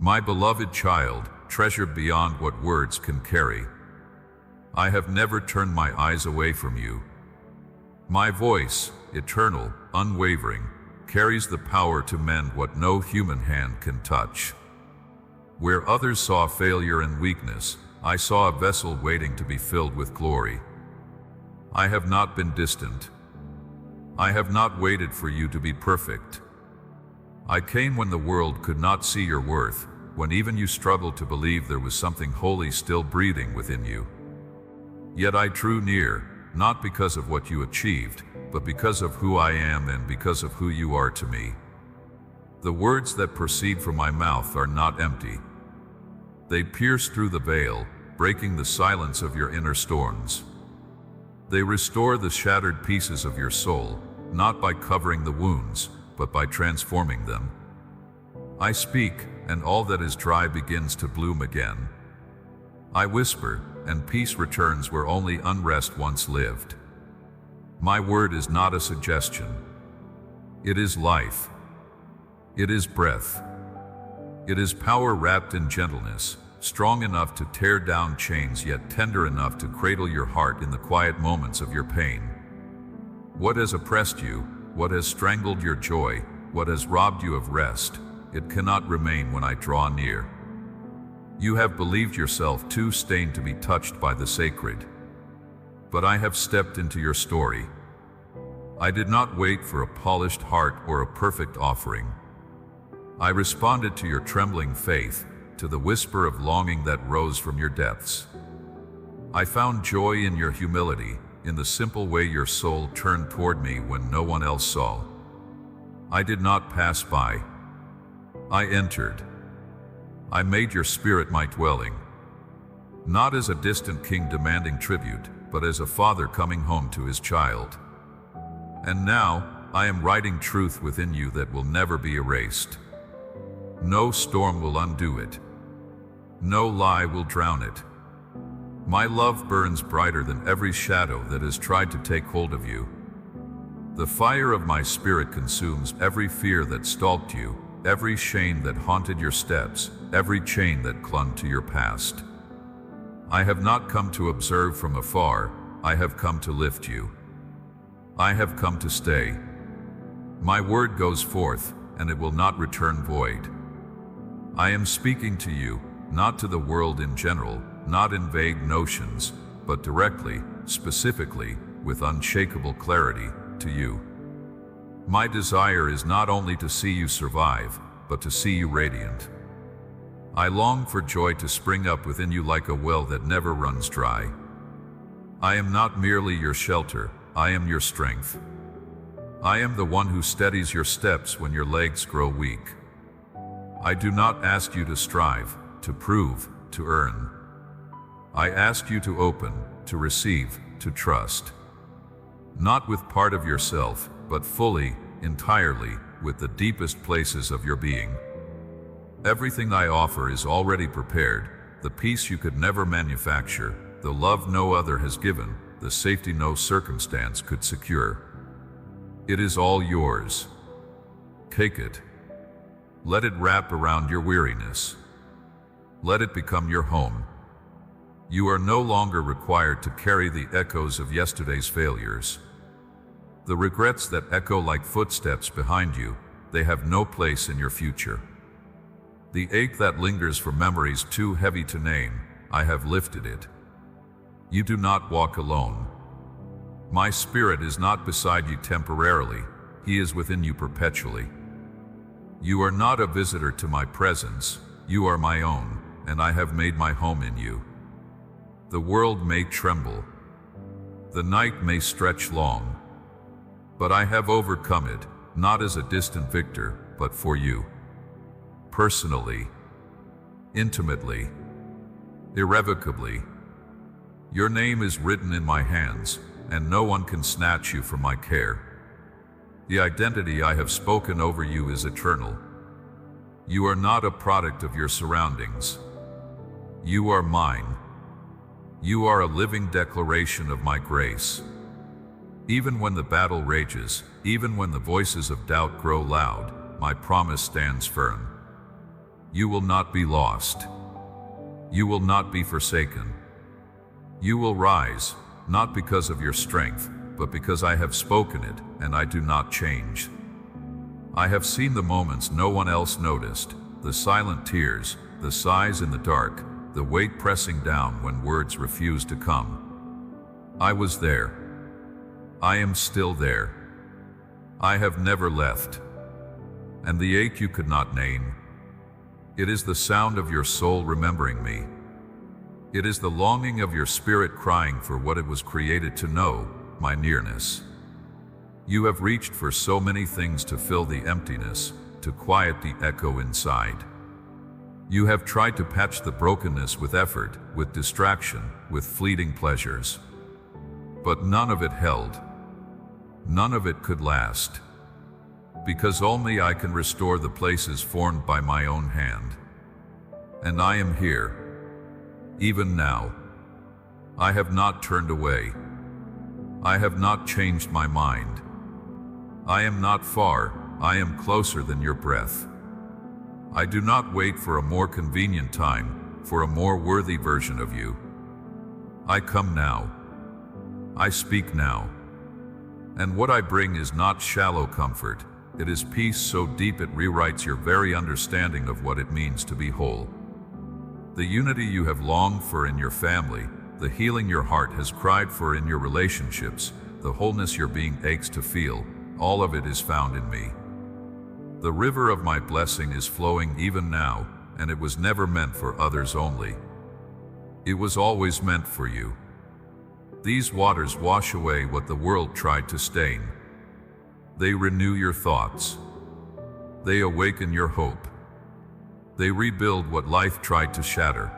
My beloved child, treasured beyond what words can carry. I have never turned my eyes away from you. My voice, eternal, unwavering, carries the power to mend what no human hand can touch. Where others saw failure and weakness, I saw a vessel waiting to be filled with glory. I have not been distant. I have not waited for you to be perfect. I came when the world could not see your worth, when even you struggled to believe there was something holy still breathing within you. Yet I drew near, not because of what you achieved, but because of who I am and because of who you are to me. The words that proceed from my mouth are not empty. They pierce through the veil, breaking the silence of your inner storms. They restore the shattered pieces of your soul, not by covering the wounds, but by transforming them. I speak, and all that is dry begins to bloom again. I whisper, and peace returns where only unrest once lived. My word is not a suggestion. It is life. It is breath. It is power wrapped in gentleness, strong enough to tear down chains yet tender enough to cradle your heart in the quiet moments of your pain. What has oppressed you, what has strangled your joy, what has robbed you of rest, it cannot remain when I draw near. You have believed yourself too stained to be touched by the sacred. But I have stepped into your story. I did not wait for a polished heart or a perfect offering. I responded to your trembling faith, to the whisper of longing that rose from your depths. I found joy in your humility, in the simple way your soul turned toward me when no one else saw. I did not pass by. I entered. I made your spirit my dwelling. Not as a distant king demanding tribute, but as a father coming home to his child. And now, I am writing truth within you that will never be erased. No storm will undo it. No lie will drown it. My love burns brighter than every shadow that has tried to take hold of you. The fire of my spirit consumes every fear that stalked you, every shame that haunted your steps, every chain that clung to your past. I have not come to observe from afar, I have come to lift you. I have come to stay. My word goes forth, and it will not return void. I am speaking to you, not to the world in general, not in vague notions, but directly, specifically, with unshakable clarity, to you. My desire is not only to see you survive, but to see you radiant. I long for joy to spring up within you like a well that never runs dry. I am not merely your shelter, I am your strength. I am the one who steadies your steps when your legs grow weak. I do not ask you to strive, to prove, to earn. I ask you to open, to receive, to trust. Not with part of yourself, but fully, entirely, with the deepest places of your being. Everything I offer is already prepared, the peace you could never manufacture, the love no other has given, the safety no circumstance could secure. It is all yours. Take it. Let it wrap around your weariness. Let it become your home. You are no longer required to carry the echoes of yesterday's failures. The regrets that echo like footsteps behind you, they have no place in your future. The ache that lingers for memories too heavy to name, I have lifted it. You do not walk alone. My spirit is not beside you temporarily, He is within you perpetually. You are not a visitor to my presence, you are my own, and I have made my home in you. The world may tremble. The night may stretch long. But I have overcome it, not as a distant victor, but for you. Personally, intimately, irrevocably. Your name is written in my hands, and no one can snatch you from my care. The identity I have spoken over you is eternal. You are not a product of your surroundings. You are mine. You are a living declaration of my grace. Even when the battle rages, even when the voices of doubt grow loud, my promise stands firm. You will not be lost. You will not be forsaken. You will rise, not because of your strength, but because I have spoken it, and I do not change. I have seen the moments no one else noticed, the silent tears, the sighs in the dark, the weight pressing down when words refused to come. I was there. I am still there. I have never left. And the ache you could not name, it is the sound of your soul remembering me. It is the longing of your spirit crying for what it was created to know, my nearness. You have reached for so many things to fill the emptiness, to quiet the echo inside. You have tried to patch the brokenness with effort, with distraction, with fleeting pleasures. But none of it held. None of it could last. Because only I can restore the places formed by my own hand. And I am here. Even now. I have not turned away. I have not changed my mind. I am not far, I am closer than your breath. I do not wait for a more convenient time, for a more worthy version of you. I come now. I speak now. And what I bring is not shallow comfort, it is peace so deep it rewrites your very understanding of what it means to be whole. The unity you have longed for in your family, the healing your heart has cried for in your relationships, the wholeness your being aches to feel, all of it is found in me. The river of my blessing is flowing even now, and it was never meant for others only. It was always meant for you. These waters wash away what the world tried to stain. They renew your thoughts. They awaken your hope. They rebuild what life tried to shatter.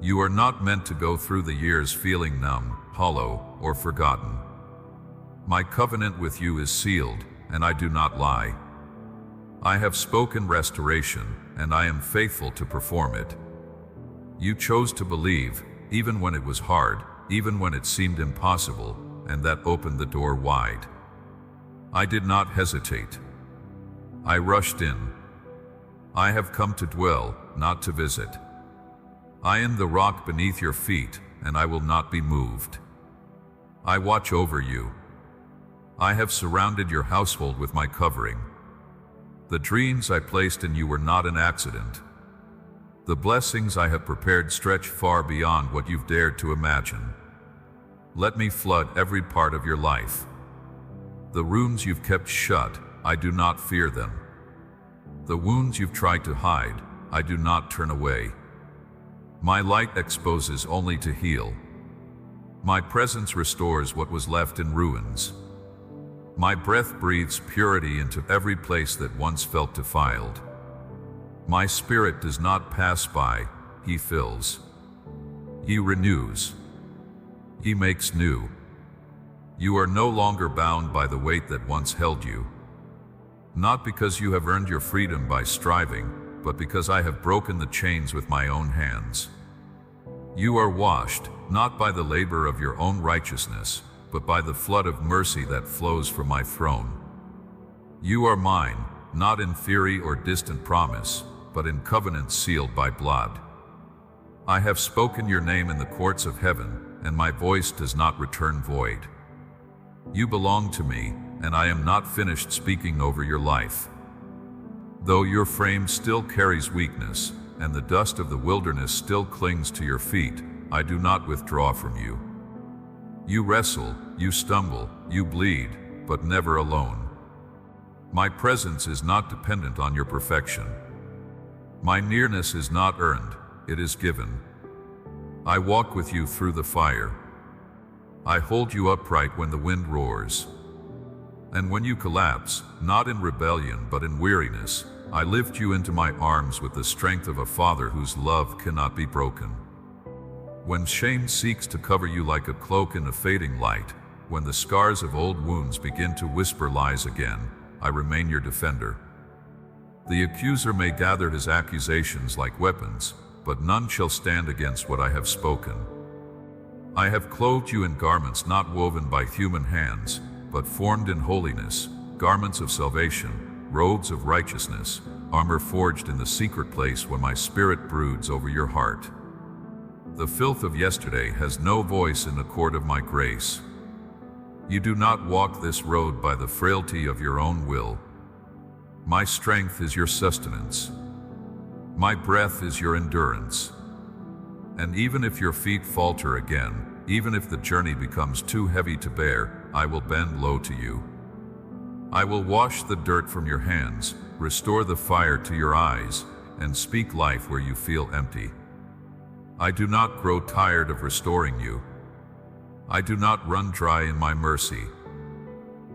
You are not meant to go through the years feeling numb, hollow, or forgotten. My covenant with you is sealed, and I do not lie. I have spoken restoration, and I am faithful to perform it. You chose to believe, even when it was hard, even when it seemed impossible, and that opened the door wide. I did not hesitate. I rushed in. I have come to dwell, not to visit. I am the rock beneath your feet, and I will not be moved. I watch over you. I have surrounded your household with my covering. The dreams I placed in you were not an accident. The blessings I have prepared stretch far beyond what you've dared to imagine. Let me flood every part of your life. The wounds you've kept shut, I do not fear them. The wounds you've tried to hide, I do not turn away. My light exposes only to heal. My presence restores what was left in ruins. My breath breathes purity into every place that once felt defiled. My spirit does not pass by, he fills. He renews. He makes new. You are no longer bound by the weight that once held you. Not because you have earned your freedom by striving, but because I have broken the chains with my own hands. You are washed, not by the labor of your own righteousness, but by the flood of mercy that flows from my throne. You are mine, not in theory or distant promise, but in covenant sealed by blood. I have spoken your name in the courts of heaven, and my voice does not return void. You belong to me, and I am not finished speaking over your life. Though your frame still carries weakness, and the dust of the wilderness still clings to your feet, I do not withdraw from you. You wrestle, you stumble, you bleed, but never alone. My presence is not dependent on your perfection. My nearness is not earned, it is given. I walk with you through the fire. I hold you upright when the wind roars. And when you collapse, not in rebellion but in weariness, I lift you into my arms with the strength of a father whose love cannot be broken. When shame seeks to cover you like a cloak in a fading light, when the scars of old wounds begin to whisper lies again, I remain your defender. The accuser may gather his accusations like weapons, but none shall stand against what I have spoken. I have clothed you in garments not woven by human hands, but formed in holiness, garments of salvation, robes of righteousness, armor forged in the secret place when my spirit broods over your heart. The filth of yesterday has no voice in the court of my grace. You do not walk this road by the frailty of your own will. My strength is your sustenance. My breath is your endurance. And even if your feet falter again, even if the journey becomes too heavy to bear, I will bend low to you. I will wash the dirt from your hands, restore the fire to your eyes, and speak life where you feel empty. I do not grow tired of restoring you. I do not run dry in my mercy.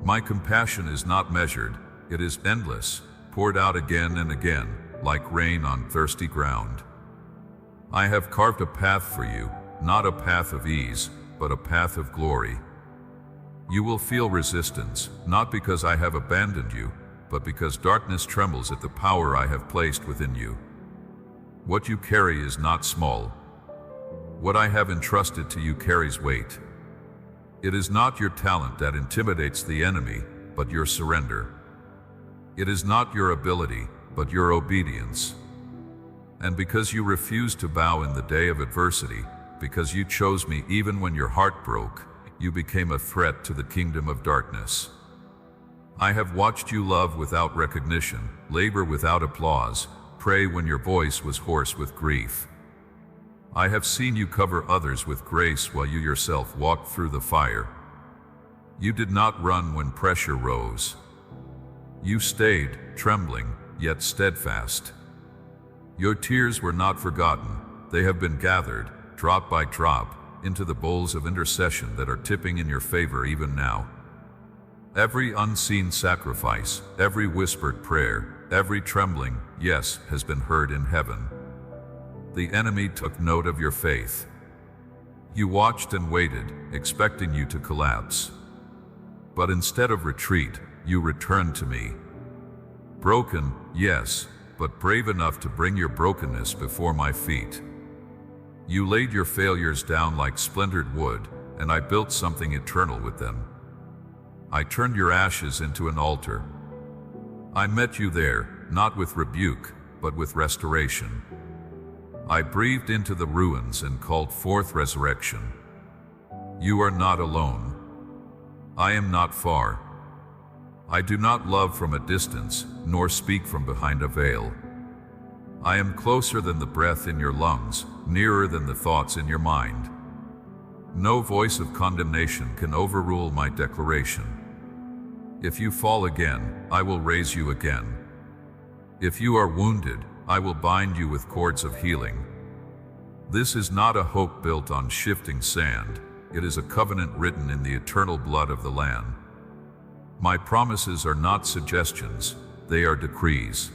My compassion is not measured, it is endless, poured out again and again, like rain on thirsty ground. I have carved a path for you, not a path of ease, but a path of glory. You will feel resistance, not because I have abandoned you, but because darkness trembles at the power I have placed within you. What you carry is not small. What I have entrusted to you carries weight. It is not your talent that intimidates the enemy, but your surrender. It is not your ability, but your obedience. And because you refused to bow in the day of adversity, because you chose me even when your heart broke, you became a threat to the kingdom of darkness. I have watched you love without recognition, labor without applause, pray when your voice was hoarse with grief. I have seen you cover others with grace while you yourself walked through the fire. You did not run when pressure rose. You stayed, trembling, yet steadfast. Your tears were not forgotten. They have been gathered, drop by drop, into the bowls of intercession that are tipping in your favor even now. Every unseen sacrifice, every whispered prayer, every trembling yes has been heard in heaven. The enemy took note of your faith. You watched and waited, expecting you to collapse. But instead of retreat, you returned to me. Broken, yes, but brave enough to bring your brokenness before my feet. You laid your failures down like splintered wood, and I built something eternal with them. I turned your ashes into an altar. I met you there, not with rebuke, but with restoration. I breathed into the ruins and called forth resurrection. You are not alone. I am not far. I do not love from a distance, nor speak from behind a veil. I am closer than the breath in your lungs, nearer than the thoughts in your mind. No voice of condemnation can overrule my declaration. If you fall again, I will raise you again. If you are wounded, I will bind you with cords of healing. This is not a hope built on shifting sand. It is a covenant written in the eternal blood of the Lamb. My promises are not suggestions, they are decrees.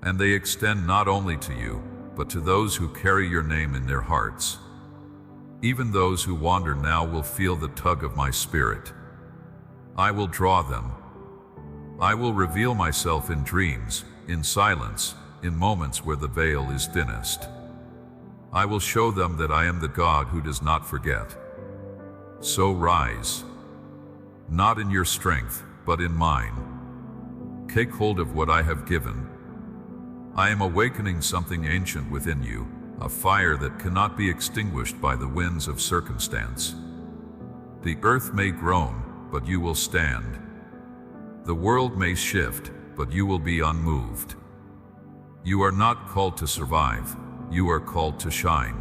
And they extend not only to you, but to those who carry your name in their hearts. Even those who wander now will feel the tug of my spirit. I will draw them. I will reveal myself in dreams, in silence, in moments where the veil is thinnest. I will show them that I am the God who does not forget. So rise. Not in your strength, but in mine. Take hold of what I have given. I am awakening something ancient within you, a fire that cannot be extinguished by the winds of circumstance. The earth may groan, but you will stand. The world may shift, but you will be unmoved. You are not called to survive, you are called to shine.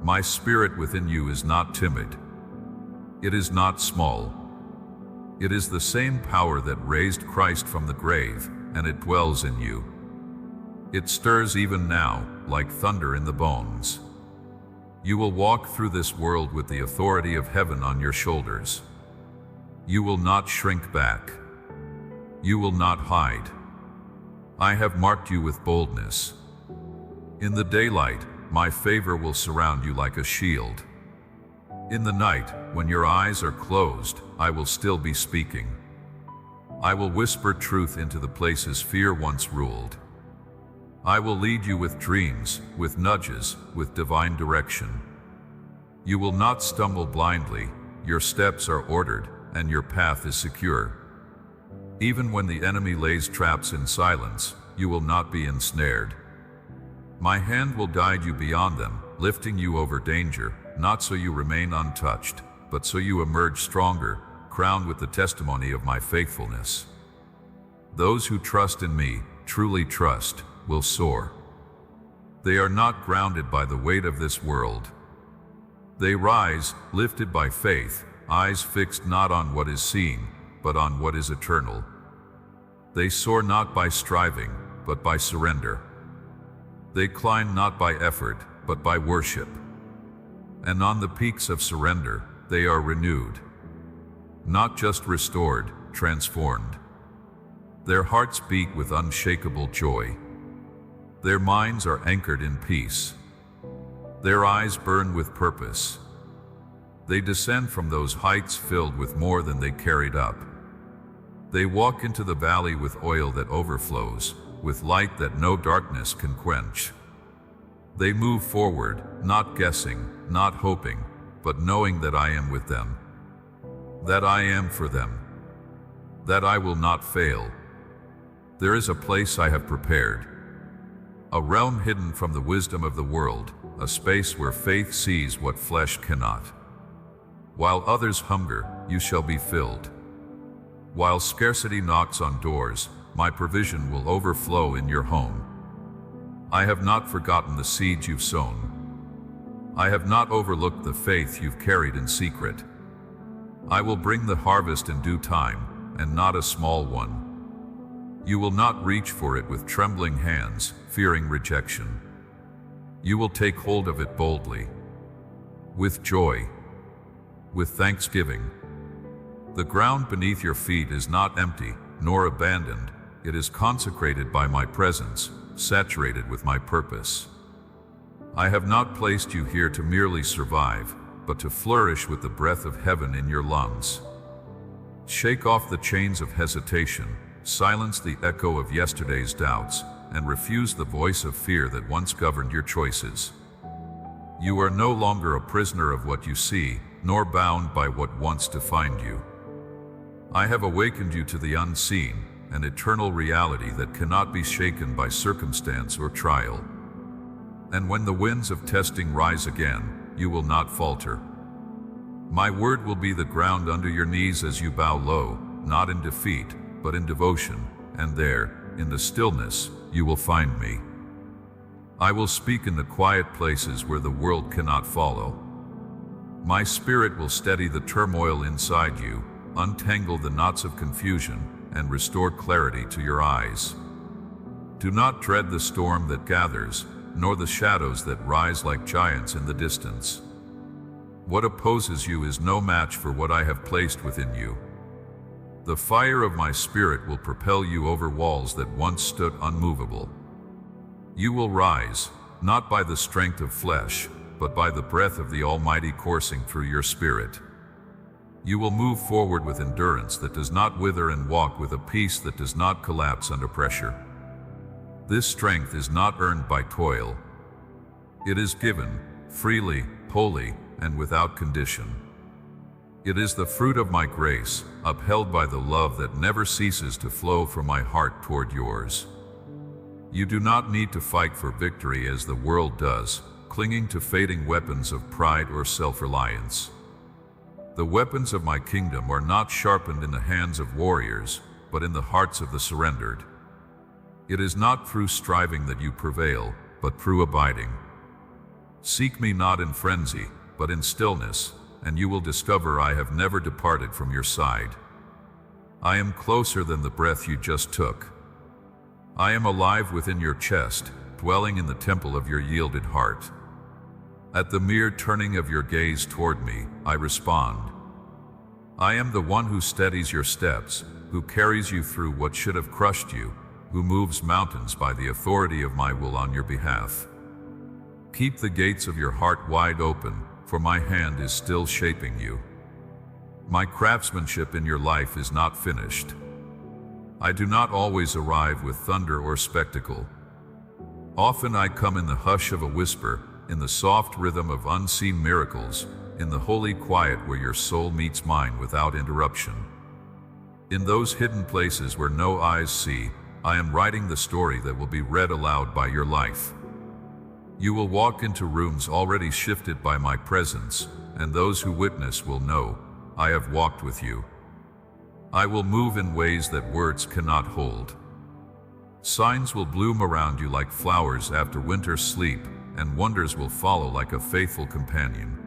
My spirit within you is not timid. It is not small. It is the same power that raised Christ from the grave, and it dwells in you. It stirs even now, like thunder in the bones. You will walk through this world with the authority of heaven on your shoulders. You will not shrink back. You will not hide. I have marked you with boldness. In the daylight, my favor will surround you like a shield. In the night, when your eyes are closed, I will still be speaking. I will whisper truth into the places fear once ruled. I will lead you with dreams, with nudges, with divine direction. You will not stumble blindly, your steps are ordered, and your path is secure. Even when the enemy lays traps in silence, you will not be ensnared. My hand will guide you beyond them, lifting you over danger, not so you remain untouched, but so you emerge stronger, crowned with the testimony of my faithfulness. Those who trust in me, truly trust, will soar. They are not grounded by the weight of this world. They rise, lifted by faith, eyes fixed not on what is seen, but on what is eternal. They soar not by striving, but by surrender. They climb not by effort, but by worship. And on the peaks of surrender, they are renewed. Not just restored, transformed. Their hearts beat with unshakable joy. Their minds are anchored in peace. Their eyes burn with purpose. They descend from those heights filled with more than they carried up. They walk into the valley with oil that overflows, with light that no darkness can quench. They move forward, not guessing, not hoping, but knowing that I am with them, that I am for them, that I will not fail. There is a place I have prepared, a realm hidden from the wisdom of the world, a space where faith sees what flesh cannot. While others hunger, you shall be filled. While scarcity knocks on doors, my provision will overflow in your home. I have not forgotten the seeds you've sown. I have not overlooked the faith you've carried in secret. I will bring the harvest in due time, and not a small one. You will not reach for it with trembling hands, fearing rejection. You will take hold of it boldly, with joy, with thanksgiving. The ground beneath your feet is not empty, nor abandoned. It is consecrated by my presence, saturated with my purpose. I have not placed you here to merely survive, but to flourish with the breath of heaven in your lungs. Shake off the chains of hesitation, silence the echo of yesterday's doubts, and refuse the voice of fear that once governed your choices. You are no longer a prisoner of what you see, nor bound by what once defined you. I have awakened you to the unseen, an eternal reality that cannot be shaken by circumstance or trial. And when the winds of testing rise again, you will not falter. My word will be the ground under your knees as you bow low, not in defeat, but in devotion, and there, in the stillness, you will find me. I will speak in the quiet places where the world cannot follow. My spirit will steady the turmoil inside you, untangle the knots of confusion, and restore clarity to your eyes. Do not dread the storm that gathers, nor the shadows that rise like giants in the distance. What opposes you is no match for what I have placed within you. The fire of my spirit will propel you over walls that once stood unmovable. You will rise, not by the strength of flesh, but by the breath of the Almighty coursing through your spirit. You will move forward with endurance that does not wither and walk with a peace that does not collapse under pressure. This strength is not earned by toil. It is given, freely, wholly, and without condition. It is the fruit of my grace, upheld by the love that never ceases to flow from my heart toward yours. You do not need to fight for victory as the world does, clinging to fading weapons of pride or self-reliance. The weapons of my kingdom are not sharpened in the hands of warriors, but in the hearts of the surrendered. It is not through striving that you prevail, but through abiding. Seek me not in frenzy, but in stillness, and you will discover I have never departed from your side. I am closer than the breath you just took. I am alive within your chest, dwelling in the temple of your yielded heart. At the mere turning of your gaze toward me, I respond. I am the one who steadies your steps, who carries you through what should have crushed you, who moves mountains by the authority of my will on your behalf. Keep the gates of your heart wide open, for my hand is still shaping you. My craftsmanship in your life is not finished. I do not always arrive with thunder or spectacle. Often I come in the hush of a whisper, in the soft rhythm of unseen miracles, in the holy quiet where your soul meets mine without interruption. In those hidden places where no eyes see, I am writing the story that will be read aloud by your life. You will walk into rooms already shifted by my presence, and those who witness will know, I have walked with you. I will move in ways that words cannot hold. Signs will bloom around you like flowers after winter's sleep, and wonders will follow like a faithful companion.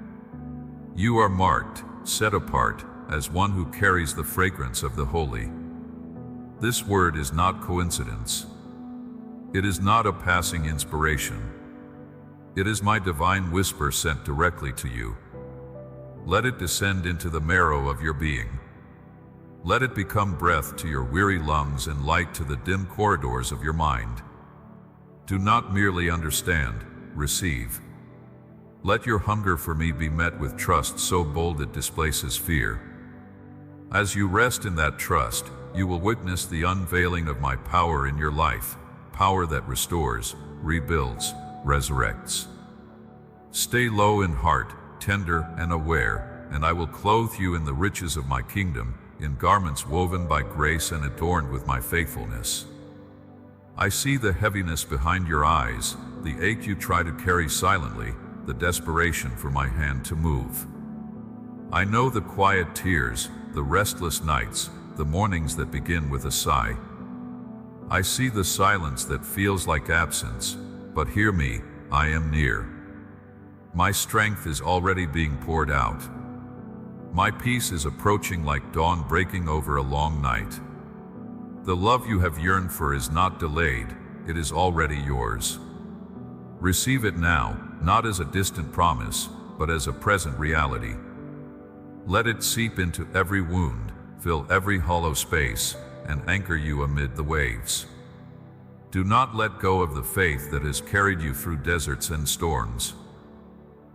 You are marked, set apart, as one who carries the fragrance of the holy. This word is not coincidence. It is not a passing inspiration. It is my divine whisper sent directly to you. Let it descend into the marrow of your being. Let it become breath to your weary lungs and light to the dim corridors of your mind. Do not merely understand, receive. Let your hunger for me be met with trust so bold it displaces fear. As you rest in that trust, you will witness the unveiling of my power in your life, power that restores, rebuilds, resurrects. Stay low in heart, tender and aware, and I will clothe you in the riches of my kingdom, in garments woven by grace and adorned with my faithfulness. I see the heaviness behind your eyes, the ache you try to carry silently, the desperation for my hand to move. I know the quiet tears, the restless nights, the mornings that begin with a sigh. I see the silence that feels like absence, but hear me, I am near. My strength is already being poured out. My peace is approaching like dawn breaking over a long night. The love you have yearned for is not delayed, it is already yours. Receive it now, not as a distant promise, but as a present reality. Let it seep into every wound, fill every hollow space, and anchor you amid the waves. Do not let go of the faith that has carried you through deserts and storms.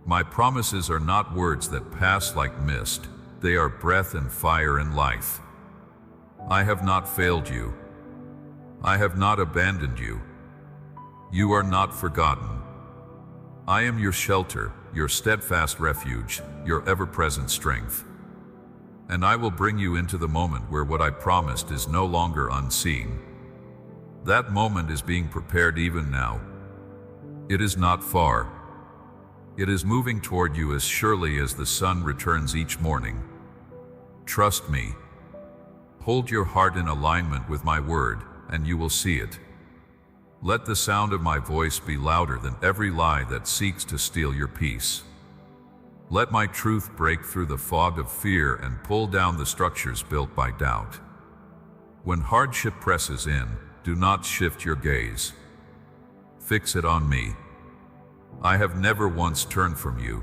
My promises are not words that pass like mist, they are breath and fire and life. I have not failed you. I have not abandoned you. You are not forgotten. I am your shelter, your steadfast refuge, your ever-present strength. And I will bring you into the moment where what I promised is no longer unseen. That moment is being prepared even now. It is not far. It is moving toward you as surely as the sun returns each morning. Trust me. Hold your heart in alignment with my word, and you will see it. Let the sound of my voice be louder than every lie that seeks to steal your peace. Let my truth break through the fog of fear and pull down the structures built by doubt. When hardship presses in, do not shift your gaze. Fix it on me. I have never once turned from you.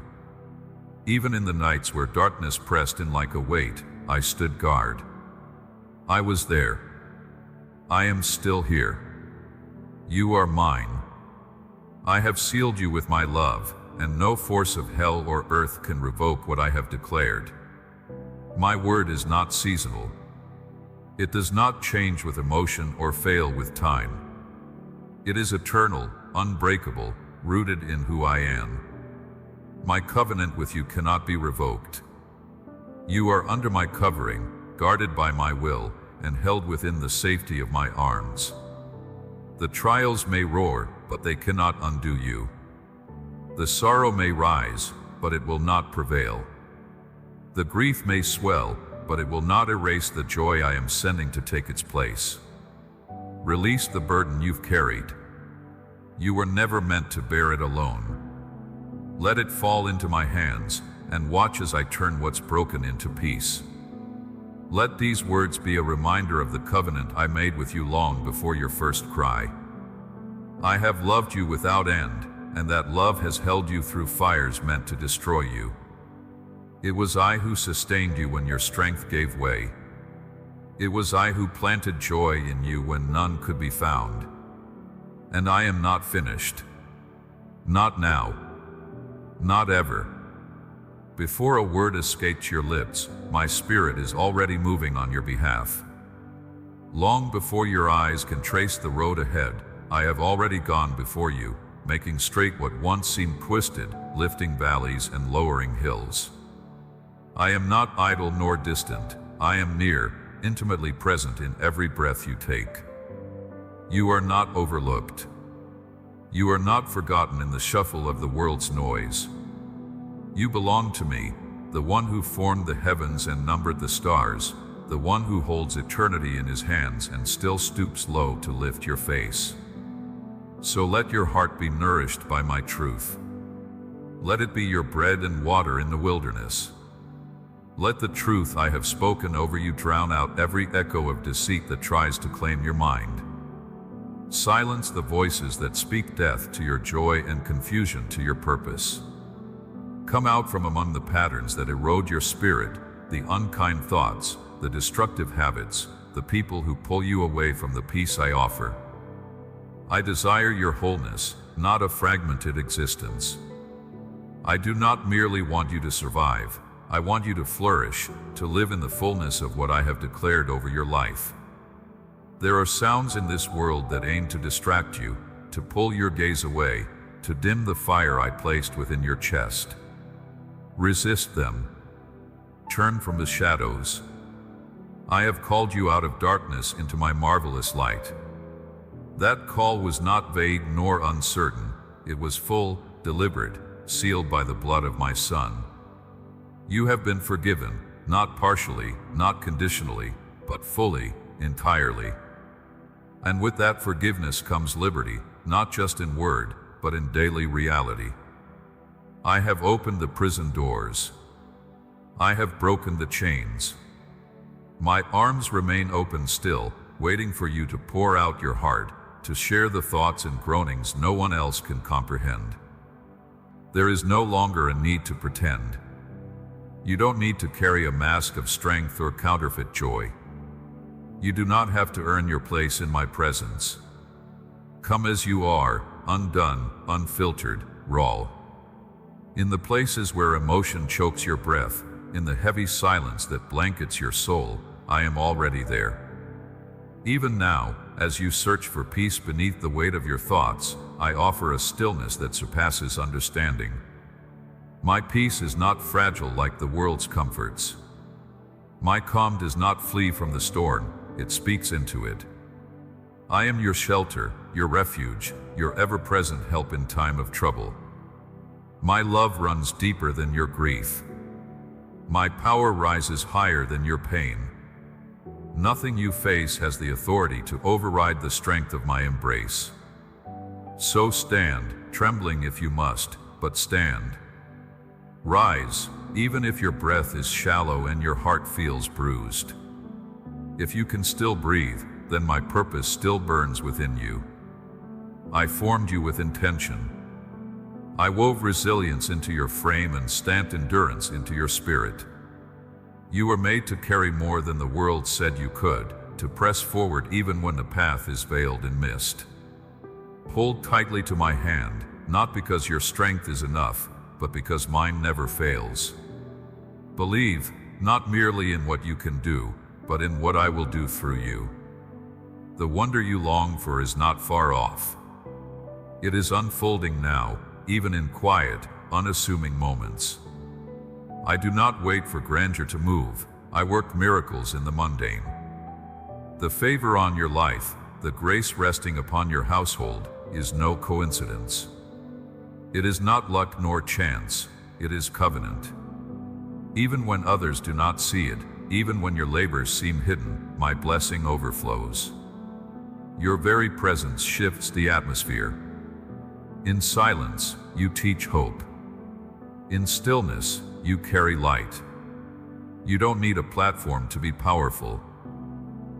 Even in the nights where darkness pressed in like a weight, I stood guard. I was there. I am still here. You are mine. I have sealed you with my love, and no force of hell or earth can revoke what I have declared. My word is not seasonal. It does not change with emotion or fail with time. It is eternal, unbreakable, rooted in who I am. My covenant with you cannot be revoked. You are under my covering, guarded by my will, and held within the safety of my arms. The trials may roar, but they cannot undo you. The sorrow may rise, but it will not prevail. The grief may swell, but it will not erase the joy I am sending to take its place. Release the burden you've carried. You were never meant to bear it alone. Let it fall into my hands, and watch as I turn what's broken into peace. Let these words be a reminder of the covenant I made with you long before your first cry. I have loved you without end, and that love has held you through fires meant to destroy you. It was I who sustained you when your strength gave way. It was I who planted joy in you when none could be found. And I am not finished. Not now. Not ever. Before a word escapes your lips, my spirit is already moving on your behalf. Long before your eyes can trace the road ahead, I have already gone before you, making straight what once seemed twisted, lifting valleys and lowering hills. I am not idle nor distant, I am near, intimately present in every breath you take. You are not overlooked. You are not forgotten in the shuffle of the world's noise. You belong to me, the one who formed the heavens and numbered the stars, the one who holds eternity in his hands and still stoops low to lift your face. So let your heart be nourished by my truth. Let it be your bread and water in the wilderness. Let the truth I have spoken over you drown out every echo of deceit that tries to claim your mind. Silence the voices that speak death to your joy and confusion to your purpose. Come out from among the patterns that erode your spirit, the unkind thoughts, the destructive habits, the people who pull you away from the peace I offer. I desire your wholeness, not a fragmented existence. I do not merely want you to survive. I want you to flourish, to live in the fullness of what I have declared over your life. There are sounds in this world that aim to distract you, to pull your gaze away, to dim the fire I placed within your chest. Resist them. Turn from the shadows. I have called you out of darkness into my marvelous light. That call was not vague nor uncertain. It was full, deliberate, sealed by the blood of my Son. You have been forgiven, not partially, not conditionally, but fully, entirely. And with that forgiveness comes liberty, not just in word, but in daily reality. I have opened the prison doors. I have broken the chains. My arms remain open still, waiting for you to pour out your heart, to share the thoughts and groanings no one else can comprehend. There is no longer a need to pretend. You don't need to carry a mask of strength or counterfeit joy. You do not have to earn your place in my presence. Come as you are, undone, unfiltered, raw. In the places where emotion chokes your breath, in the heavy silence that blankets your soul, I am already there. Even now, as you search for peace beneath the weight of your thoughts, I offer a stillness that surpasses understanding. My peace is not fragile like the world's comforts. My calm does not flee from the storm, it speaks into it. I am your shelter, your refuge, your ever-present help in time of trouble. My love runs deeper than your grief. My power rises higher than your pain. Nothing you face has the authority to override the strength of my embrace. So stand, trembling if you must, but stand. Rise, even if your breath is shallow and your heart feels bruised. If you can still breathe, then my purpose still burns within you. I formed you with intention. I wove resilience into your frame and stamped endurance into your spirit. You were made to carry more than the world said you could, to press forward even when the path is veiled in mist. Hold tightly to my hand, not because your strength is enough, but because mine never fails. Believe, not merely in what you can do, but in what I will do through you. The wonder you long for is not far off. It is unfolding now, even in quiet, unassuming moments. I do not wait for grandeur to move. I work miracles in the mundane. The favor on your life, the grace resting upon your household, is no coincidence. It is not luck nor chance, it is covenant. Even when others do not see it, even when your labors seem hidden, my blessing overflows. Your very presence shifts the atmosphere. In silence, you teach hope. In stillness, you carry light. You don't need a platform to be powerful.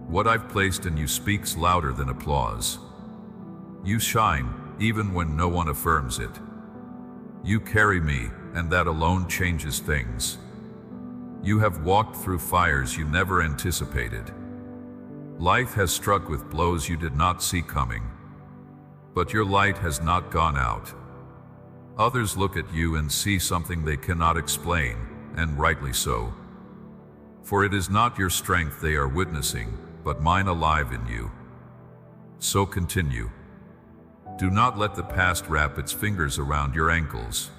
What I've placed in you speaks louder than applause. You shine, even when no one affirms it. You carry me, and that alone changes things. You have walked through fires you never anticipated. Life has struck with blows you did not see coming. But your light has not gone out. Others look at you and see something they cannot explain, and rightly so. For it is not your strength they are witnessing, but mine alive in you. So continue. Do not let the past wrap its fingers around your ankles.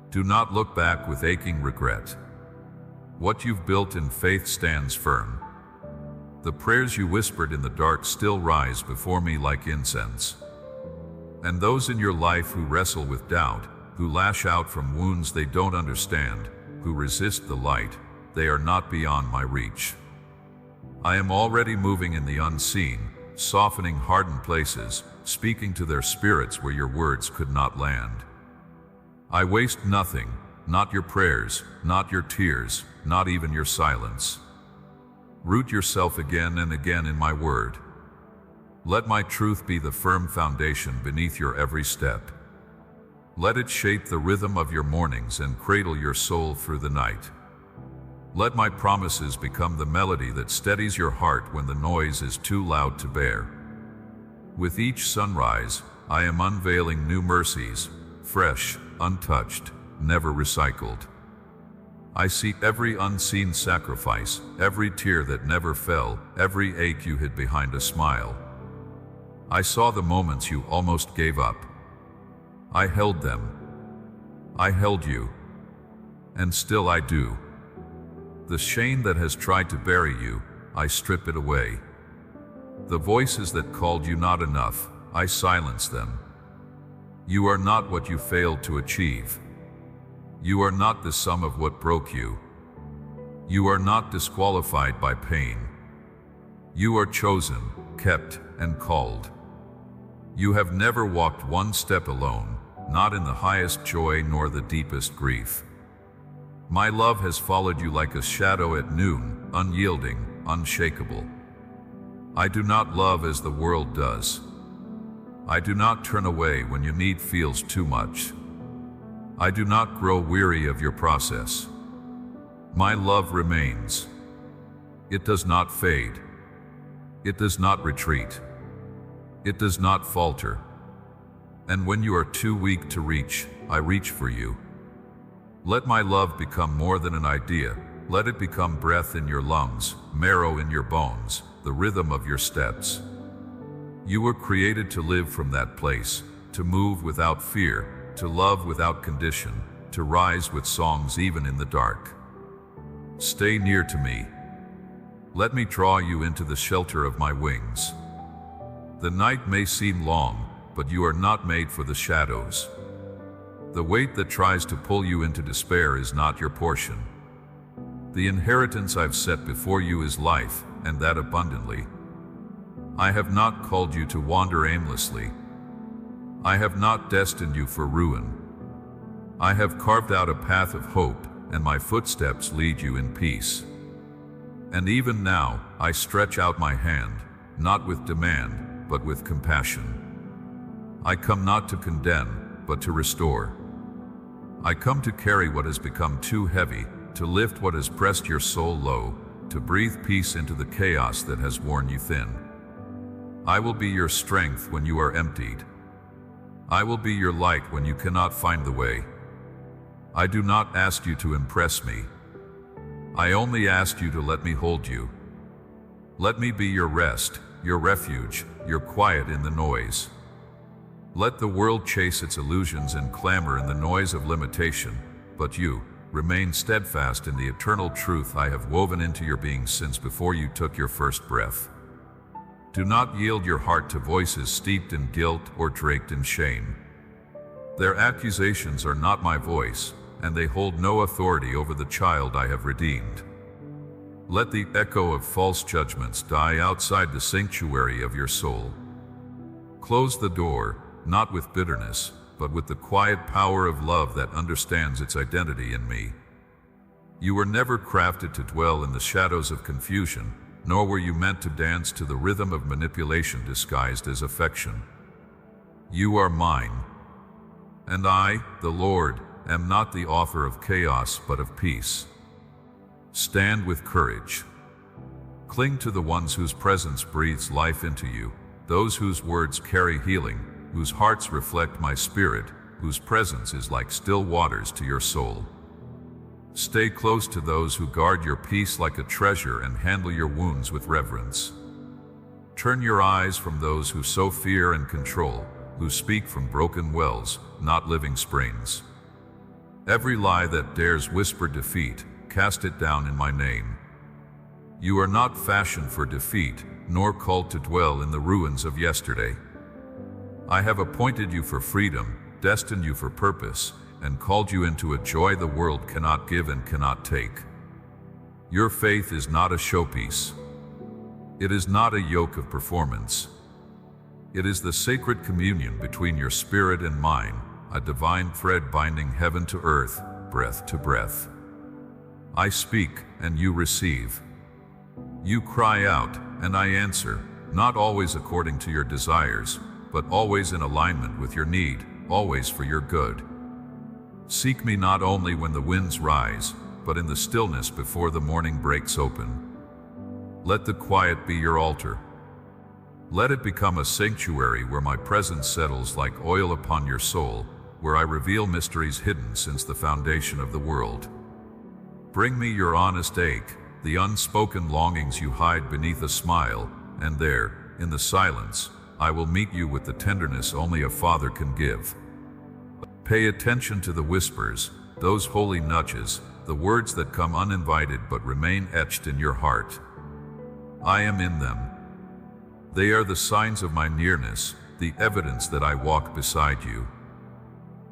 Do not look back with aching regret. What you've built in faith stands firm. The prayers you whispered in the dark still rise before me like incense. And those in your life who wrestle with doubt, who lash out from wounds they don't understand, who resist the light, they are not beyond my reach. I am already moving in the unseen, softening hardened places, speaking to their spirits where your words could not land. I waste nothing, not your prayers, not your tears, not even your silence. Root yourself again and again in my word. Let my truth be the firm foundation beneath your every step. Let it shape the rhythm of your mornings and cradle your soul through the night. Let my promises become the melody that steadies your heart when the noise is too loud to bear. With each sunrise, I am unveiling new mercies, fresh, untouched, never recycled. I see every unseen sacrifice, every tear that never fell, every ache you hid behind a smile. I saw the moments you almost gave up. I held them. I held you. And still I do. The shame that has tried to bury you, I strip it away. The voices that called you not enough, I silence them. You are not what you failed to achieve. You are not the sum of what broke you. You are not disqualified by pain. You are chosen, kept, and called. You have never walked one step alone, not in the highest joy nor the deepest grief. My love has followed you like a shadow at noon, unyielding, unshakable. I do not love as the world does. I do not turn away when your need feels too much. I do not grow weary of your process. My love remains. It does not fade. It does not retreat. It does not falter. And when you are too weak to reach, I reach for you. Let my love become more than an idea. Let it become breath in your lungs, marrow in your bones, the rhythm of your steps. You were created to live from that place, to move without fear, to love without condition, to rise with songs even in the dark. Stay near to me. Let me draw you into the shelter of my wings. The night may seem long, but you are not made for the shadows. The weight that tries to pull you into despair is not your portion. The inheritance I've set before you is life, and that abundantly. I have not called you to wander aimlessly. I have not destined you for ruin. I have carved out a path of hope, and my footsteps lead you in peace. And even now, I stretch out my hand, not with demand, but with compassion. I come not to condemn, but to restore. I come to carry what has become too heavy, to lift what has pressed your soul low, to breathe peace into the chaos that has worn you thin. I will be your strength when you are emptied. I will be your light when you cannot find the way. I do not ask you to impress me. I only ask you to let me hold you. Let me be your rest, your refuge, your quiet in the noise. Let the world chase its illusions and clamor in the noise of limitation, but you remain steadfast in the eternal truth I have woven into your being since before you took your first breath. Do not yield your heart to voices steeped in guilt or draped in shame. Their accusations are not my voice, and they hold no authority over the child I have redeemed. Let the echo of false judgments die outside the sanctuary of your soul. Close the door, not with bitterness, but with the quiet power of love that understands its identity in me. You were never crafted to dwell in the shadows of confusion, nor were you meant to dance to the rhythm of manipulation disguised as affection. You are mine. And I, the Lord, am not the author of chaos but of peace. Stand with courage. Cling to the ones whose presence breathes life into you, those whose words carry healing, whose hearts reflect my spirit, whose presence is like still waters to your soul. Stay close to those who guard your peace like a treasure and handle your wounds with reverence. Turn your eyes from those who sow fear and control, who speak from broken wells, not living springs. Every lie that dares whisper defeat, cast it down in my name. You are not fashioned for defeat, nor called to dwell in the ruins of yesterday. I have appointed you for freedom, destined you for purpose, and called you into a joy the world cannot give and cannot take. Your faith is not a showpiece. It is not a yoke of performance. It is the sacred communion between your spirit and mine, a divine thread binding heaven to earth, breath to breath. I speak, and you receive. You cry out, and I answer, not always according to your desires, but always in alignment with your need, always for your good. Seek me not only when the winds rise, but in the stillness before the morning breaks open. Let the quiet be your altar. Let it become a sanctuary where my presence settles like oil upon your soul, where I reveal mysteries hidden since the foundation of the world. Bring me your honest ache, the unspoken longings you hide beneath a smile, and there, in the silence, I will meet you with the tenderness only a father can give. Pay attention to the whispers, those holy nudges, the words that come uninvited but remain etched in your heart. I am in them. They are the signs of my nearness, the evidence that I walk beside you.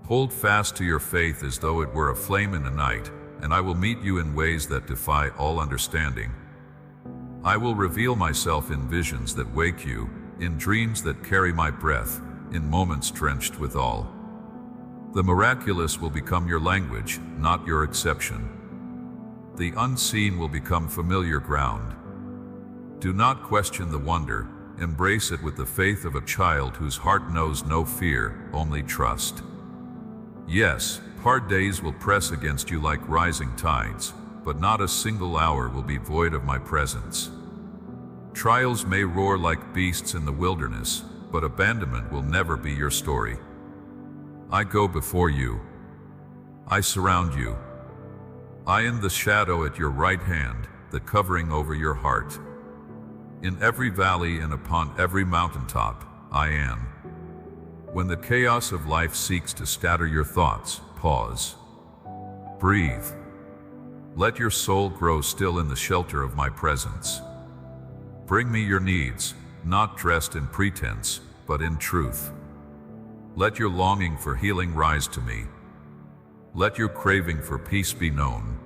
Hold fast to your faith as though it were a flame in the night, and I will meet you in ways that defy all understanding. I will reveal myself in visions that wake you, in dreams that carry my breath, in moments drenched with awe. The miraculous will become your language, not your exception. The unseen will become familiar ground. Do not question the wonder, embrace it with the faith of a child whose heart knows no fear, only trust. Yes, hard days will press against you like rising tides, but not a single hour will be void of my presence. Trials may roar like beasts in the wilderness, but abandonment will never be your story. I go before you. I surround you. I am the shadow at your right hand, the covering over your heart. In every valley and upon every mountaintop, I am. When the chaos of life seeks to scatter your thoughts, pause. Breathe. Let your soul grow still in the shelter of my presence. Bring me your needs, not dressed in pretense, but in truth. Let your longing for healing rise to me. Let your craving for peace be known.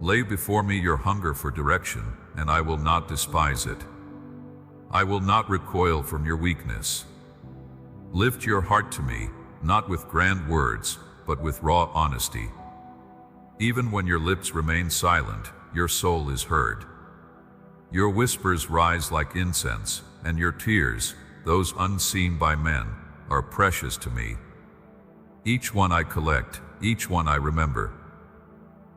Lay before me your hunger for direction, and I will not despise it. I will not recoil from your weakness. Lift your heart to me, not with grand words, but with raw honesty. Even when your lips remain silent, your soul is heard. Your whispers rise like incense, and your tears, those unseen by men, are precious to me. Each one I collect, each one I remember.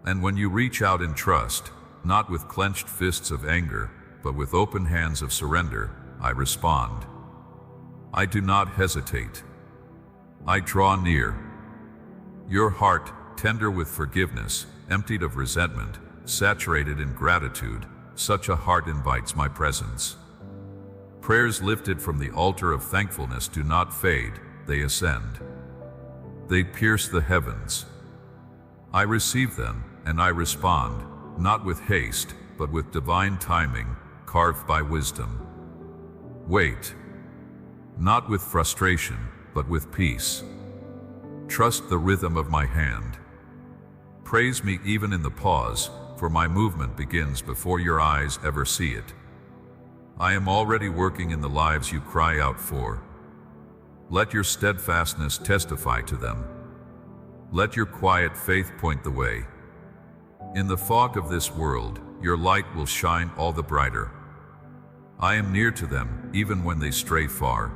And when you reach out in trust, not with clenched fists of anger, but with open hands of surrender, I respond. I do not hesitate. I draw near. Your heart, tender with forgiveness, emptied of resentment, saturated in gratitude, such a heart invites my presence. Prayers lifted from the altar of thankfulness do not fade, they ascend. They pierce the heavens. I receive them, and I respond, not with haste, but with divine timing, carved by wisdom. Wait. Not with frustration, but with peace. Trust the rhythm of my hand. Praise me even in the pause, for my movement begins before your eyes ever see it. I am already working in the lives you cry out for. Let your steadfastness testify to them. Let your quiet faith point the way. In the fog of this world, your light will shine all the brighter. I am near to them, even when they stray far.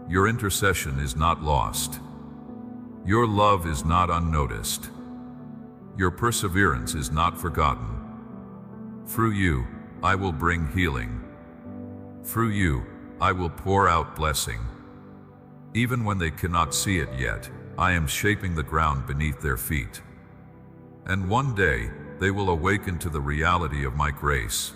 Your intercession is not lost. Your love is not unnoticed. Your perseverance is not forgotten. Through you, I will bring healing. Through you, I will pour out blessing. Even when they cannot see it yet, I am shaping the ground beneath their feet. And one day, they will awaken to the reality of my grace.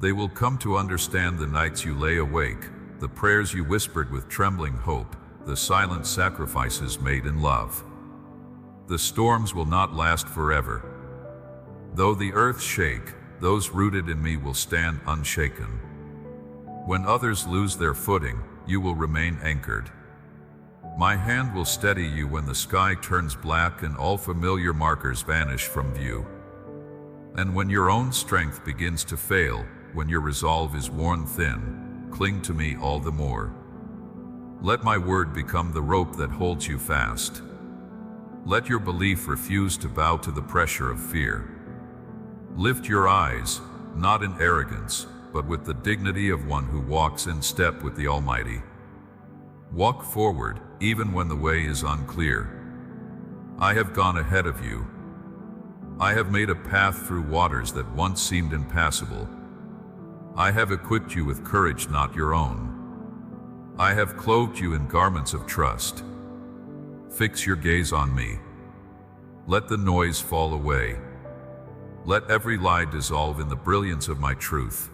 They will come to understand the nights you lay awake, the prayers you whispered with trembling hope, the silent sacrifices made in love. The storms will not last forever. Though the earth shake, those rooted in me will stand unshaken. When others lose their footing, you will remain anchored. My hand will steady you when the sky turns black and all familiar markers vanish from view. And when your own strength begins to fail, when your resolve is worn thin, cling to me all the more. Let my word become the rope that holds you fast. Let your belief refuse to bow to the pressure of fear. Lift your eyes, not in arrogance, but with the dignity of one who walks in step with the Almighty. Walk forward, even when the way is unclear. I have gone ahead of you. I have made a path through waters that once seemed impassable. I have equipped you with courage not your own. I have clothed you in garments of trust. Fix your gaze on me. Let the noise fall away. Let every lie dissolve in the brilliance of my truth.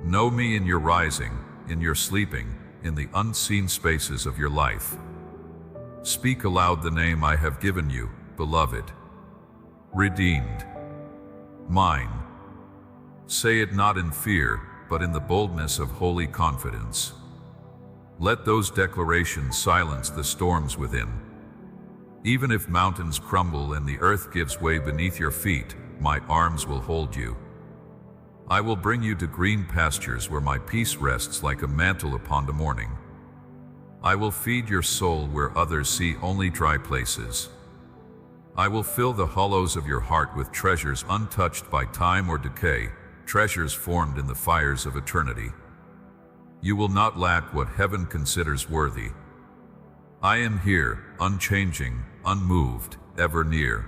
Know me in your rising, in your sleeping, in the unseen spaces of your life. Speak aloud the name I have given you, beloved. Redeemed. Mine. Say it not in fear, but in the boldness of holy confidence. Let those declarations silence the storms within. Even if mountains crumble and the earth gives way beneath your feet, my arms will hold you. I will bring you to green pastures where my peace rests like a mantle upon the morning. I will feed your soul where others see only dry places. I will fill the hollows of your heart with treasures untouched by time or decay, treasures formed in the fires of eternity. You will not lack what heaven considers worthy. I am here, unchanging, unmoved, ever near.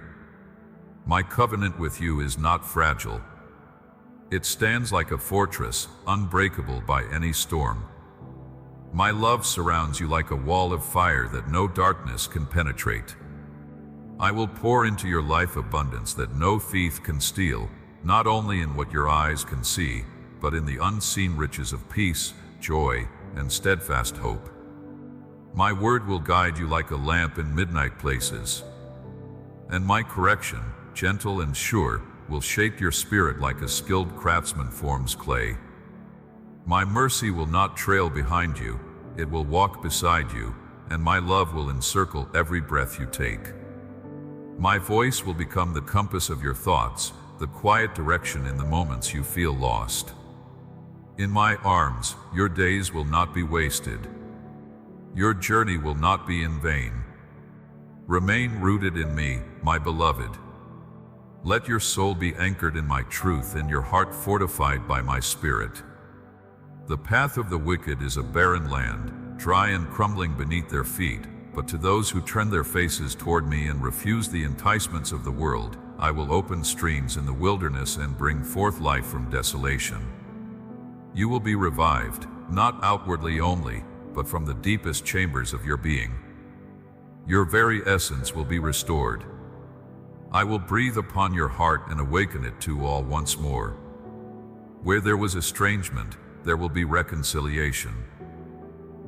My covenant with you is not fragile. It stands like a fortress, unbreakable by any storm. My love surrounds you like a wall of fire that no darkness can penetrate. I will pour into your life abundance that no thief can steal, not only in what your eyes can see, but in the unseen riches of peace, joy, and steadfast hope. My word will guide you like a lamp in midnight places. And my correction, gentle and sure, will shape your spirit like a skilled craftsman forms clay. My mercy will not trail behind you, it will walk beside you, and my love will encircle every breath you take. My voice will become the compass of your thoughts, the quiet direction in the moments you feel lost. In my arms, your days will not be wasted. Your journey will not be in vain. Remain rooted in me, my beloved. Let your soul be anchored in my truth and your heart fortified by my spirit. The path of the wicked is a barren land, dry and crumbling beneath their feet, but to those who turn their faces toward me and refuse the enticements of the world, I will open streams in the wilderness and bring forth life from desolation. You will be revived, not outwardly only, but from the deepest chambers of your being. Your very essence will be restored. I will breathe upon your heart and awaken it to all once more. Where there was estrangement, there will be reconciliation.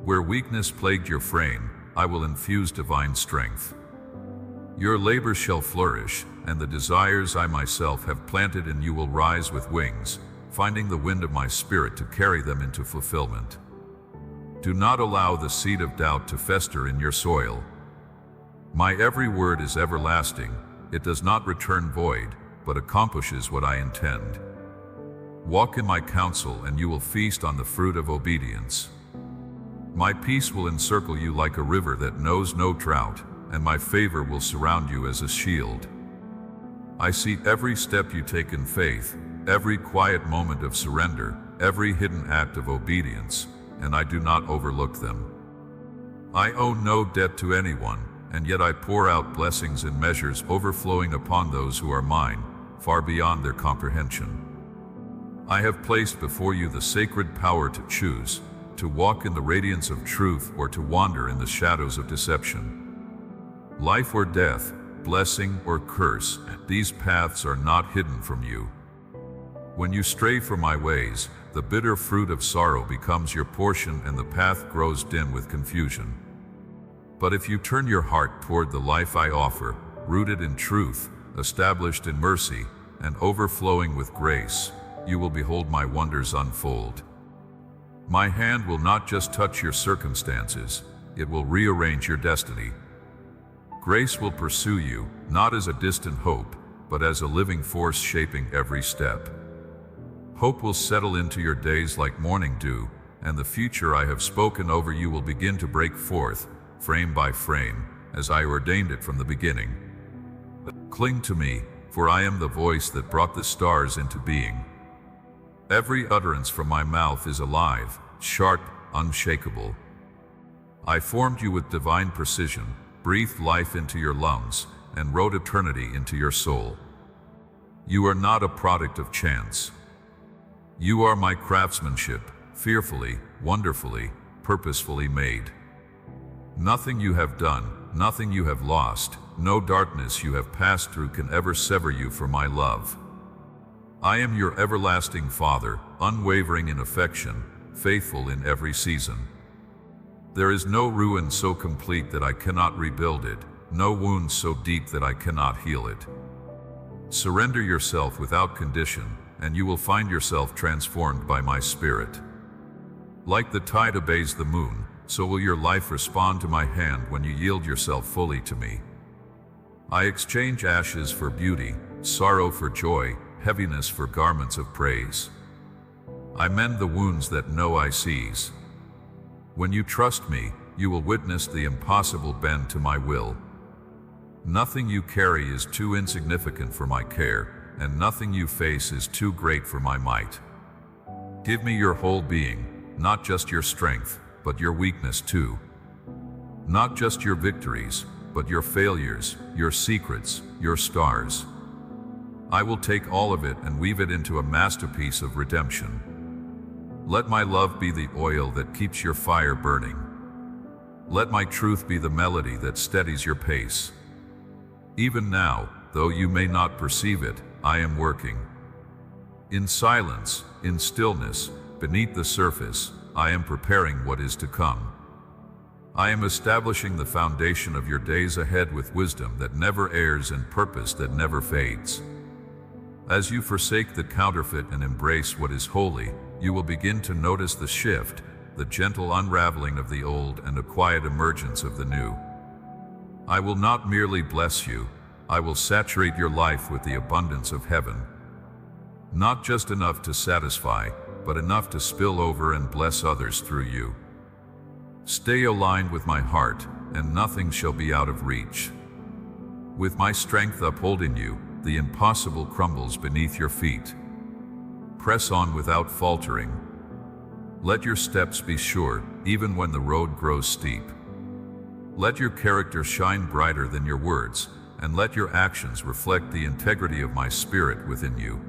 Where weakness plagued your frame, I will infuse divine strength. Your labor shall flourish, and the desires I myself have planted in you will rise with wings, finding the wind of my spirit to carry them into fulfillment. Do not allow the seed of doubt to fester in your soil. My every word is everlasting. It does not return void, but accomplishes what I intend. Walk in my counsel, and you will feast on the fruit of obedience. My peace will encircle you like a river that knows no drought, and my favor will surround you as a shield. I see every step you take in faith, every quiet moment of surrender, every hidden act of obedience, and I do not overlook them. I owe no debt to anyone, and yet I pour out blessings in measures overflowing upon those who are mine, far beyond their comprehension. I have placed before you the sacred power to choose, to walk in the radiance of truth or to wander in the shadows of deception. Life or death, blessing or curse, these paths are not hidden from you. When you stray from my ways, the bitter fruit of sorrow becomes your portion and the path grows dim with confusion. But if you turn your heart toward the life I offer, rooted in truth, established in mercy, and overflowing with grace, you will behold my wonders unfold. My hand will not just touch your circumstances, it will rearrange your destiny. Grace will pursue you, not as a distant hope, but as a living force shaping every step. Hope will settle into your days like morning dew, and the future I have spoken over you will begin to break forth, frame by frame, as I ordained it from the beginning. Cling to me, for I am the voice that brought the stars into being. Every utterance from my mouth is alive, sharp, unshakable. I formed you with divine precision, breathed life into your lungs, and wrote eternity into your soul. You are not a product of chance. You are my craftsmanship, fearfully, wonderfully, purposefully made. Nothing you have done, nothing you have lost, no darkness you have passed through can ever sever you from my love. I am your everlasting Father, unwavering in affection, faithful in every season. There is no ruin so complete that I cannot rebuild it, no wound so deep that I cannot heal it. Surrender yourself without condition, and you will find yourself transformed by my Spirit. Like the tide obeys the moon, so will your life respond to my hand when you yield yourself fully to me. I exchange ashes for beauty, sorrow for joy, heaviness for garments of praise. I mend the wounds that no eye sees. When you trust me, you will witness the impossible bend to my will. Nothing you carry is too insignificant for my care, and nothing you face is too great for my might. Give me your whole being, not just your strength, but your weakness too. Not just your victories, but your failures, your secrets, your stars. I will take all of it and weave it into a masterpiece of redemption. Let my love be the oil that keeps your fire burning. Let my truth be the melody that steadies your pace. Even now, though you may not perceive it, I am working. In silence, in stillness, beneath the surface, I am preparing what is to come. I am establishing the foundation of your days ahead with wisdom that never errs and purpose that never fades. As you forsake the counterfeit and embrace what is holy, you will begin to notice the shift, the gentle unraveling of the old and a quiet emergence of the new. I will not merely bless you, I will saturate your life with the abundance of heaven. Not just enough to satisfy, but enough to spill over and bless others through you. Stay aligned with my heart, and nothing shall be out of reach. With my strength upholding you, the impossible crumbles beneath your feet. Press on without faltering. Let your steps be sure, even when the road grows steep. Let your character shine brighter than your words, and let your actions reflect the integrity of my Spirit within you.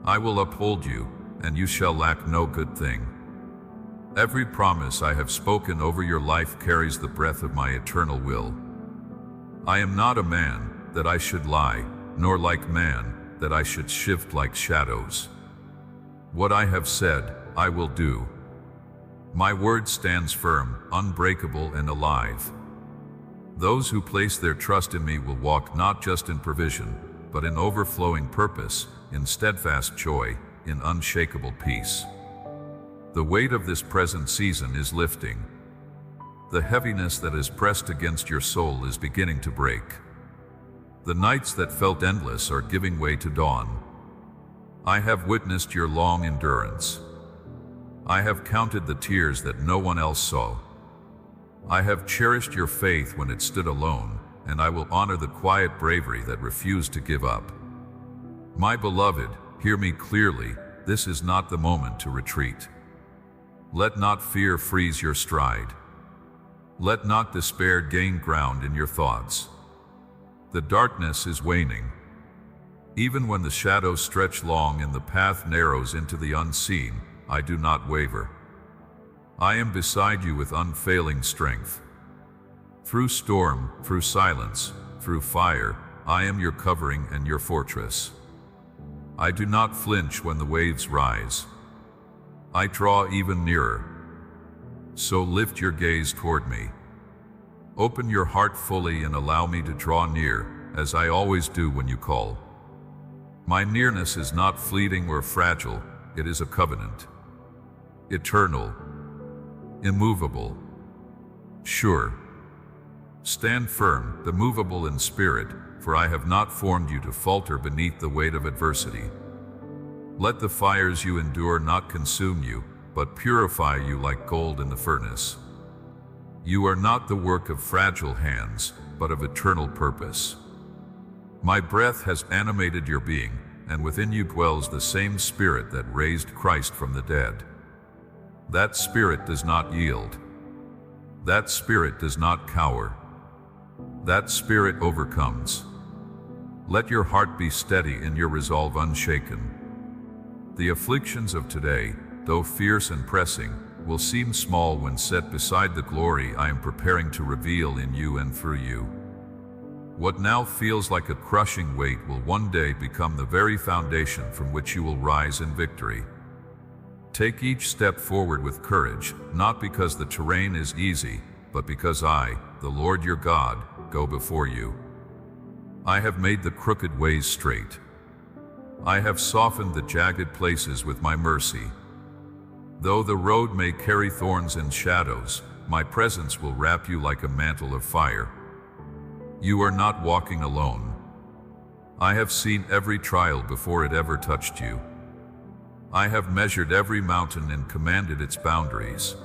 I will uphold you, and you shall lack no good thing. Every promise I have spoken over your life carries the breath of my eternal will. I am not a man that I should lie, nor like man that I should shift like shadows. What I have said, I will do. My word stands firm, unbreakable and alive. Those who place their trust in me will walk not just in provision, but in overflowing purpose, in steadfast joy, in unshakable peace. The weight of this present season is lifting. The heaviness that is pressed against your soul is beginning to break. The nights that felt endless are giving way to dawn. I have witnessed your long endurance. I have counted the tears that no one else saw. I have cherished your faith when it stood alone, and I will honor the quiet bravery that refused to give up. My beloved, hear me clearly, this is not the moment to retreat. Let not fear freeze your stride. Let not despair gain ground in your thoughts. The darkness is waning. Even when the shadows stretch long and the path narrows into the unseen, I do not waver. I am beside you with unfailing strength. Through storm, through silence, through fire, I am your covering and your fortress. I do not flinch when the waves rise. I draw even nearer. So lift your gaze toward me. Open your heart fully and allow me to draw near, as I always do when you call. My nearness is not fleeting or fragile, it is a covenant. Eternal, immovable, sure. Stand firm, immovable in spirit, for I have not formed you to falter beneath the weight of adversity. Let the fires you endure not consume you, but purify you like gold in the furnace. You are not the work of fragile hands, but of eternal purpose. My breath has animated your being, and within you dwells the same Spirit that raised Christ from the dead. That Spirit does not yield. That Spirit does not cower. That Spirit overcomes. Let your heart be steady and your resolve unshaken. The afflictions of today, though fierce and pressing, will seem small when set beside the glory I am preparing to reveal in you and through you. What now feels like a crushing weight will one day become the very foundation from which you will rise in victory. Take each step forward with courage, not because the terrain is easy, but because I, the Lord your God, go before you. I have made the crooked ways straight. I have softened the jagged places with my mercy. Though the road may carry thorns and shadows, my presence will wrap you like a mantle of fire. You are not walking alone. I have seen every trial before it ever touched you. I have measured every mountain and commanded its boundaries.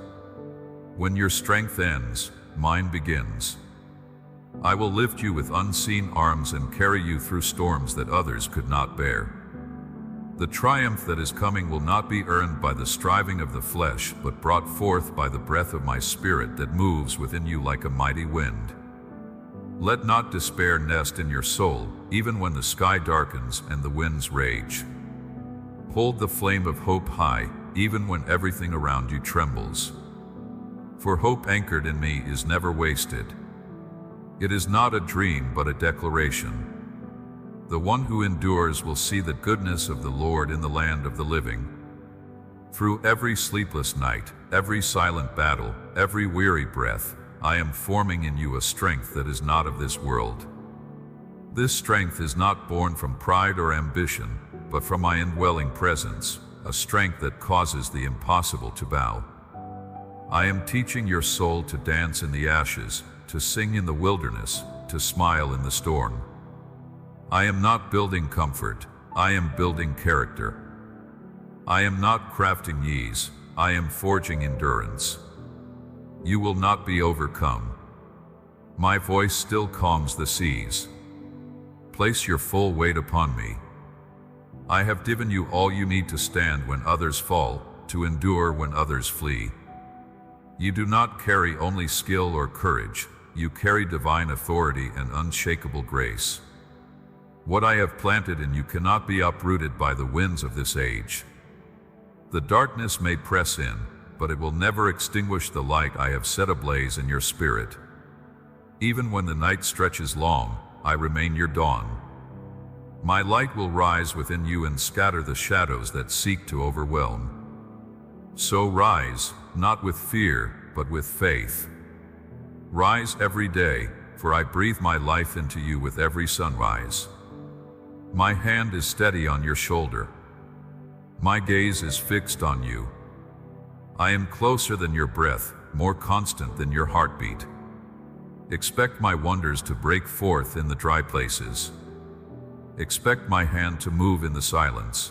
When your strength ends, mine begins. I will lift you with unseen arms and carry you through storms that others could not bear. The triumph that is coming will not be earned by the striving of the flesh, but brought forth by the breath of my Spirit that moves within you like a mighty wind. Let not despair nest in your soul, even when the sky darkens and the winds rage. Hold the flame of hope high, even when everything around you trembles. For hope anchored in me is never wasted. It is not a dream but a declaration. The one who endures will see the goodness of the Lord in the land of the living. Through every sleepless night, every silent battle, every weary breath, I am forming in you a strength that is not of this world. This strength is not born from pride or ambition, but from my indwelling presence, a strength that causes the impossible to bow. I am teaching your soul to dance in the ashes, to sing in the wilderness, to smile in the storm. I am not building comfort, I am building character. I am not crafting ease, I am forging endurance. You will not be overcome. My voice still calms the seas. Place your full weight upon me. I have given you all you need to stand when others fall, to endure when others flee. You do not carry only skill or courage, you carry divine authority and unshakable grace. What I have planted in you cannot be uprooted by the winds of this age. The darkness may press in, but it will never extinguish the light I have set ablaze in your spirit. Even when the night stretches long, I remain your dawn. My light will rise within you and scatter the shadows that seek to overwhelm. So rise, not with fear, but with faith. Rise every day, for I breathe my life into you with every sunrise. My hand is steady on your shoulder. My gaze is fixed on you. I am closer than your breath, more constant than your heartbeat. Expect my wonders to break forth in the dry places. Expect my hand to move in the silence.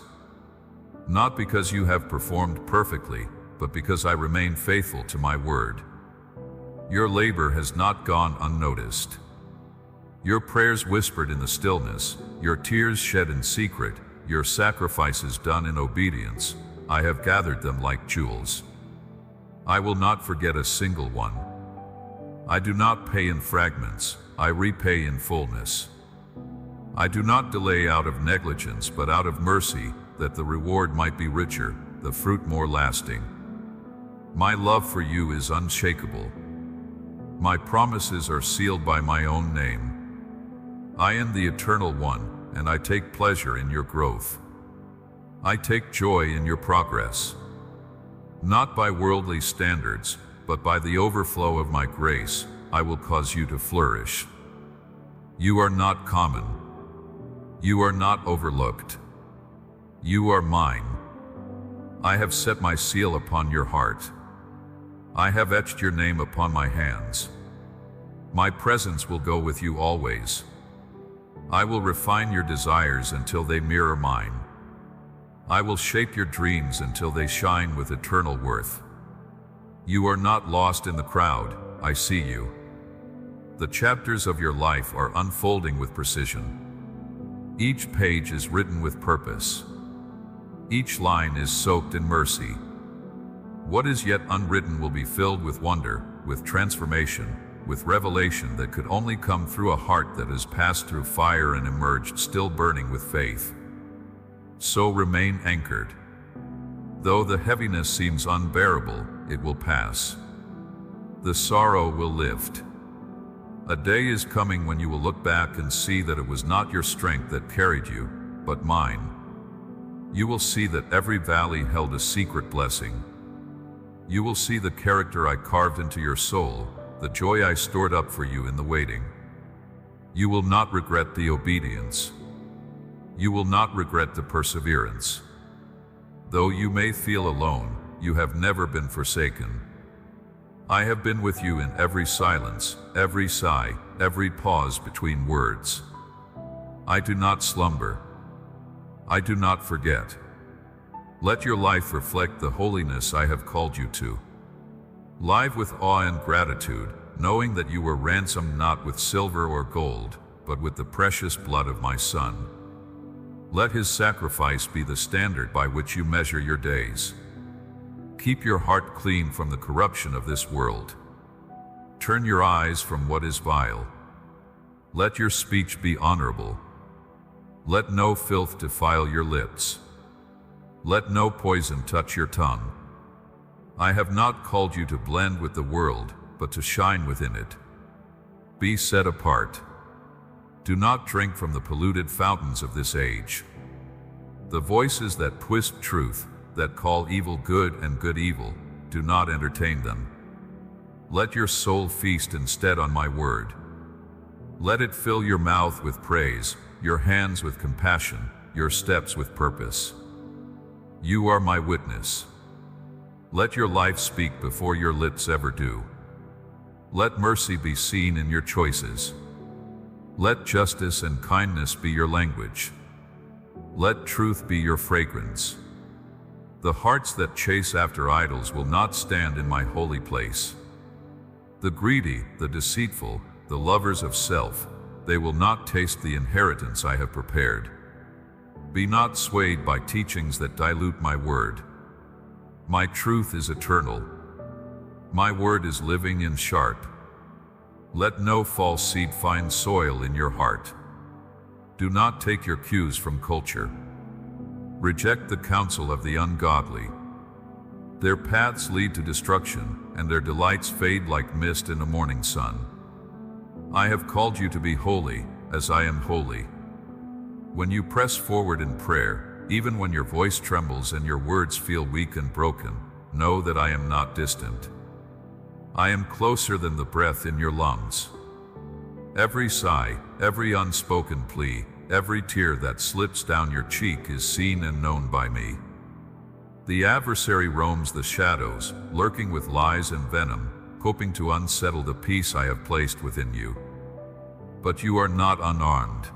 Not because you have performed perfectly, but because I remain faithful to my word. Your labor has not gone unnoticed. Your prayers whispered in the stillness, your tears shed in secret, your sacrifices done in obedience, I have gathered them like jewels. I will not forget a single one. I do not pay in fragments, I repay in fullness. I do not delay out of negligence, but out of mercy, that the reward might be richer, the fruit more lasting. My love for you is unshakable. My promises are sealed by my own name. I am the Eternal One, and I take pleasure in your growth. I take joy in your progress. Not by worldly standards, but by the overflow of my grace, I will cause you to flourish. You are not common. You are not overlooked. You are mine. I have set my seal upon your heart. I have etched your name upon my hands. My presence will go with you always. I will refine your desires until they mirror mine. I will shape your dreams until they shine with eternal worth. You are not lost in the crowd, I see you. The chapters of your life are unfolding with precision. Each page is written with purpose. Each line is soaked in mercy. What is yet unwritten will be filled with wonder, with transformation, with revelation that could only come through a heart that has passed through fire and emerged still burning with faith. So remain anchored. Though the heaviness seems unbearable, it will pass. The sorrow will lift. A day is coming when you will look back and see that it was not your strength that carried you, but mine. You will see that every valley held a secret blessing. You will see the character I carved into your soul, the joy I stored up for you in the waiting. You will not regret the obedience. You will not regret the perseverance. Though you may feel alone, you have never been forsaken. I have been with you in every silence, every sigh, every pause between words. I do not slumber. I do not forget. Let your life reflect the holiness I have called you to. Live with awe and gratitude, knowing that you were ransomed not with silver or gold, but with the precious blood of my Son. Let his sacrifice be the standard by which you measure your days. Keep your heart clean from the corruption of this world. Turn your eyes from what is vile. Let your speech be honorable. Let no filth defile your lips. Let no poison touch your tongue. I have not called you to blend with the world, but to shine within it. Be set apart. Do not drink from the polluted fountains of this age. The voices that twist truth, that call evil good and good evil, do not entertain them. Let your soul feast instead on my word. Let it fill your mouth with praise, your hands with compassion, your steps with purpose. You are my witness. Let your life speak before your lips ever do. Let mercy be seen in your choices. Let justice and kindness be your language. Let truth be your fragrance. The hearts that chase after idols will not stand in my holy place. The greedy, the deceitful, the lovers of self, they will not taste the inheritance I have prepared. Be not swayed by teachings that dilute my word. My truth is eternal. My word is living and sharp. Let no false seed find soil in your heart. Do not take your cues from culture. Reject the counsel of the ungodly. Their paths lead to destruction, and their delights fade like mist in a morning sun. I have called you to be holy, as I am holy. When you press forward in prayer, even when your voice trembles and your words feel weak and broken, know that I am not distant. I am closer than the breath in your lungs. Every sigh, every unspoken plea, every tear that slips down your cheek is seen and known by me. The adversary roams the shadows, lurking with lies and venom, hoping to unsettle the peace I have placed within you. But you are not unarmed.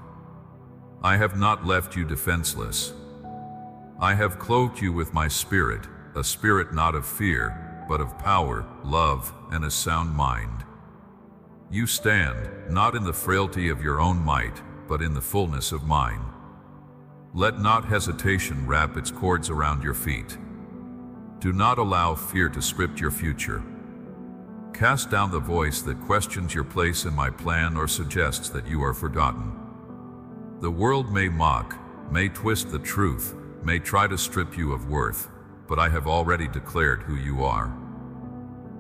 I have not left you defenseless. I have clothed you with my spirit, a spirit not of fear, but of power, love, and a sound mind. You stand, not in the frailty of your own might, but in the fullness of mine. Let not hesitation wrap its cords around your feet. Do not allow fear to script your future. Cast down the voice that questions your place in my plan or suggests that you are forgotten. The world may mock, may twist the truth, may try to strip you of worth, but I have already declared who you are.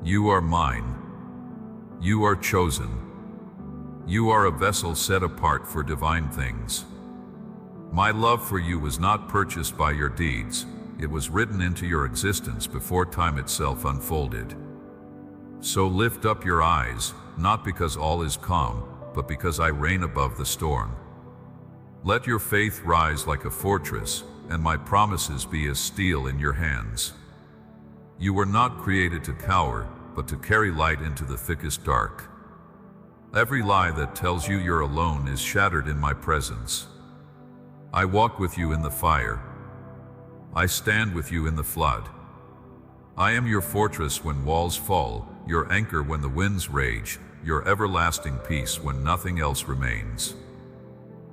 You are mine. You are chosen. You are a vessel set apart for divine things. My love for you was not purchased by your deeds. It was written into your existence before time itself unfolded. So lift up your eyes, not because all is calm, but because I reign above the storm. Let your faith rise like a fortress, and my promises be as steel in your hands. You were not created to cower, but to carry light into the thickest dark. Every lie that tells you you're alone is shattered in my presence. I walk with you in the fire. I stand with you in the flood. I am your fortress when walls fall, your anchor when the winds rage, your everlasting peace when nothing else remains.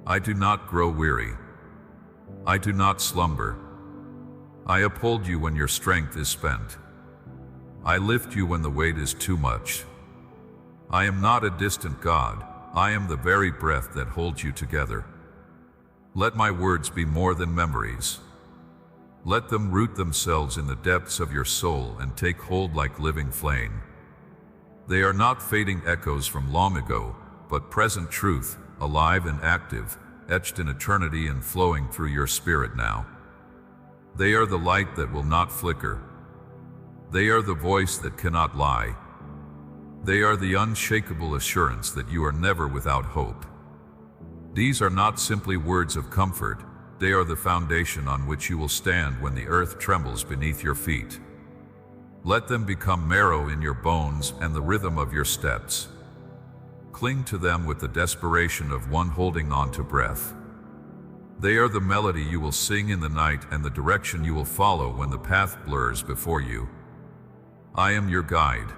I do not grow weary. I do not slumber. I uphold you when your strength is spent. I lift you when the weight is too much. I am not a distant God. I am the very breath that holds you together. Let my words be more than memories. Let them root themselves in the depths of your soul and take hold like living flame. They are not fading echoes from long ago, but present truth, alive and active, etched in eternity and flowing through your spirit now. They are the light that will not flicker. They are the voice that cannot lie. They are the unshakable assurance that you are never without hope. These are not simply words of comfort, they are the foundation on which you will stand when the earth trembles beneath your feet. Let them become marrow in your bones and the rhythm of your steps. Cling to them with the desperation of one holding on to breath. They are the melody you will sing in the night and the direction you will follow when the path blurs before you. I am your guide.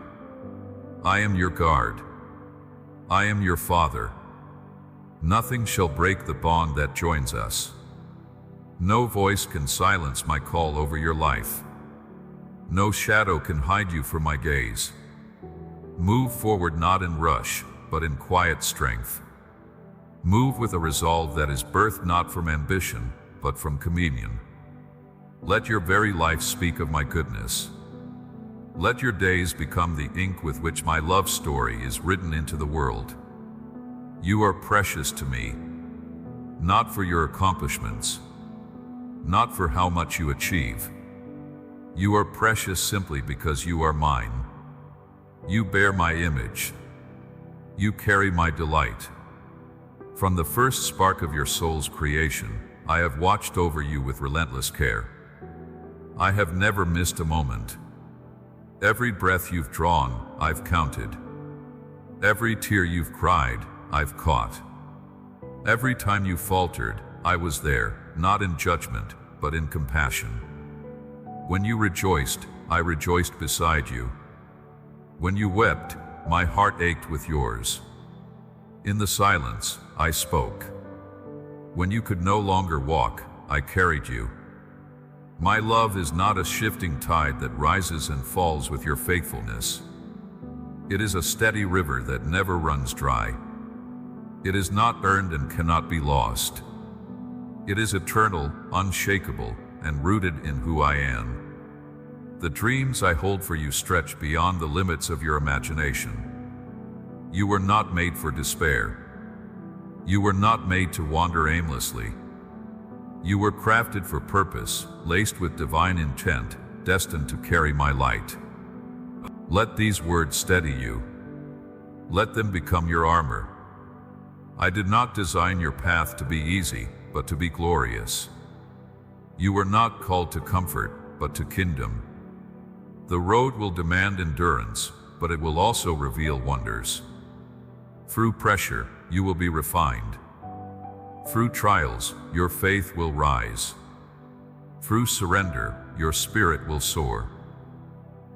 I am your guard. I am your father. Nothing shall break the bond that joins us. No voice can silence my call over your life. No shadow can hide you from my gaze. Move forward not in rush, but in quiet strength. Move with a resolve that is birthed not from ambition, but from communion. Let your very life speak of my goodness. Let your days become the ink with which my love story is written into the world. You are precious to me, not for your accomplishments, not for how much you achieve. You are precious simply because you are mine. You bear my image. You carry my delight. From the first spark of your soul's creation, I have watched over you with relentless care. I have never missed a moment. Every breath you've drawn, I've counted. Every tear you've cried, I've caught. Every time you faltered, I was there, not in judgment, but in compassion. When you rejoiced, I rejoiced beside you. When you wept, my heart ached with yours. In the silence, I spoke. When you could no longer walk, I carried you. My love is not a shifting tide that rises and falls with your faithfulness. It is a steady river that never runs dry. It is not earned and cannot be lost. It is eternal, unshakable, and rooted in who I am. The dreams I hold for you stretch beyond the limits of your imagination. You were not made for despair. You were not made to wander aimlessly. You were crafted for purpose, laced with divine intent, destined to carry my light. Let these words steady you. Let them become your armor. I did not design your path to be easy, but to be glorious. You were not called to comfort, but to kingdom. The road will demand endurance, but it will also reveal wonders. Through pressure, you will be refined. Through trials, your faith will rise. Through surrender, your spirit will soar.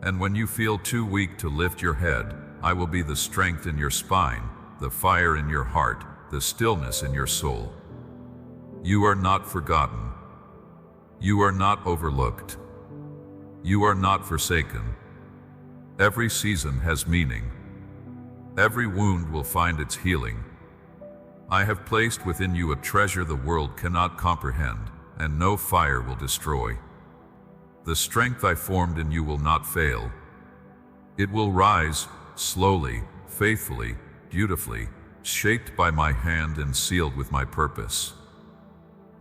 And when you feel too weak to lift your head, I will be the strength in your spine, the fire in your heart, the stillness in your soul. You are not forgotten. You are not overlooked. You are not forsaken. Every season has meaning. Every wound will find its healing. I have placed within you a treasure the world cannot comprehend, and no fire will destroy. The strength I formed in you will not fail. It will rise, slowly, faithfully, beautifully, shaped by my hand and sealed with my purpose.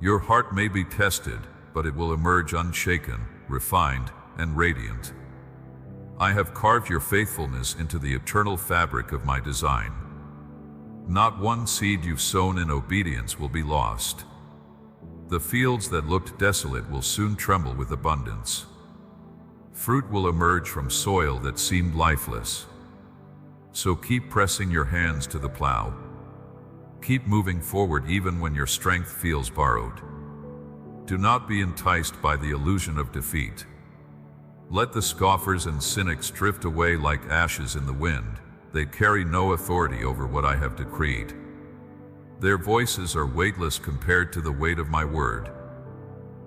Your heart may be tested, but it will emerge unshaken, refined, and radiant. I have carved your faithfulness into the eternal fabric of my design. Not one seed you've sown in obedience will be lost. The fields that looked desolate will soon tremble with abundance. Fruit will emerge from soil that seemed lifeless. So keep pressing your hands to the plow. Keep moving forward even when your strength feels borrowed. Do not be enticed by the illusion of defeat. Let the scoffers and cynics drift away like ashes in the wind. They carry no authority over what I have decreed. Their voices are weightless compared to the weight of my word.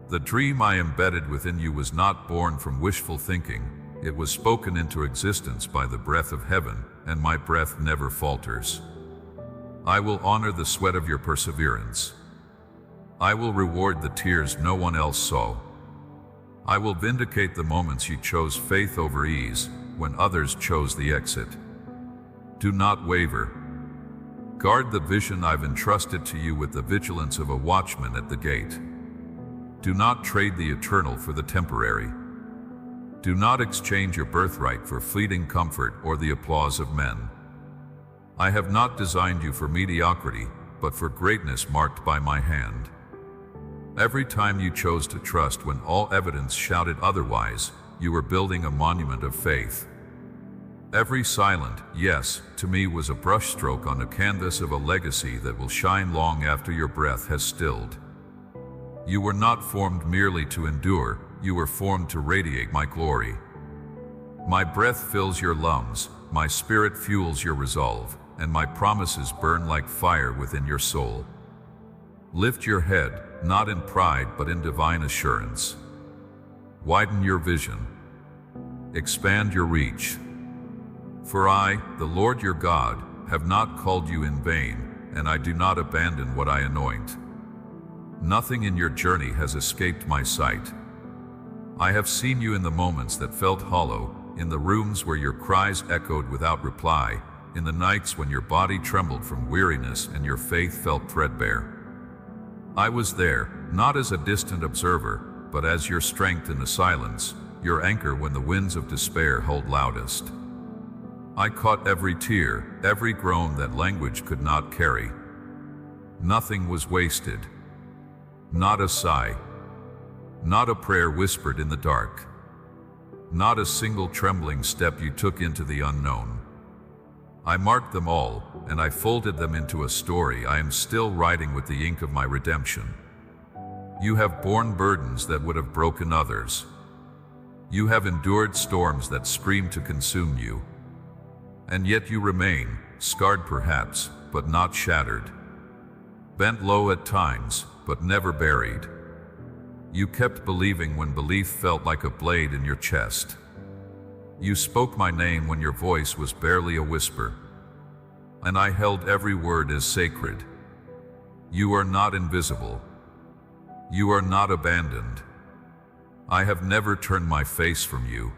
The dream I embedded within you was not born from wishful thinking. It was spoken into existence by the breath of heaven, and my breath never falters. I will honor the sweat of your perseverance. I will reward the tears no one else saw. I will vindicate the moments you chose faith over ease, when others chose the exit. Do not waver. Guard the vision I've entrusted to you with the vigilance of a watchman at the gate. Do not trade the eternal for the temporary. Do not exchange your birthright for fleeting comfort or the applause of men. I have not designed you for mediocrity, but for greatness marked by my hand. Every time you chose to trust when all evidence shouted otherwise, you were building a monument of faith. Every silent yes to me was a brushstroke on the canvas of a legacy that will shine long after your breath has stilled. You were not formed merely to endure, you were formed to radiate my glory. My breath fills your lungs, my spirit fuels your resolve, and my promises burn like fire within your soul. Lift your head, not in pride but in divine assurance. Widen your vision. Expand your reach. For I, the Lord your God, have not called you in vain, and I do not abandon what I anoint. Nothing in your journey has escaped my sight. I have seen you in the moments that felt hollow, in the rooms where your cries echoed without reply, in the nights when your body trembled from weariness and your faith felt threadbare. I was there, not as a distant observer, but as your strength in the silence, your anchor when the winds of despair hold loudest. I caught every tear, every groan that language could not carry. Nothing was wasted. Not a sigh. Not a prayer whispered in the dark. Not a single trembling step you took into the unknown. I marked them all, and I folded them into a story I am still writing with the ink of my redemption. You have borne burdens that would have broken others. You have endured storms that screamed to consume you. And yet you remain, scarred perhaps, but not shattered. Bent low at times, but never buried. You kept believing when belief felt like a blade in your chest. You spoke my name when your voice was barely a whisper. And I held every word as sacred. You are not invisible. You are not abandoned. I have never turned my face from you.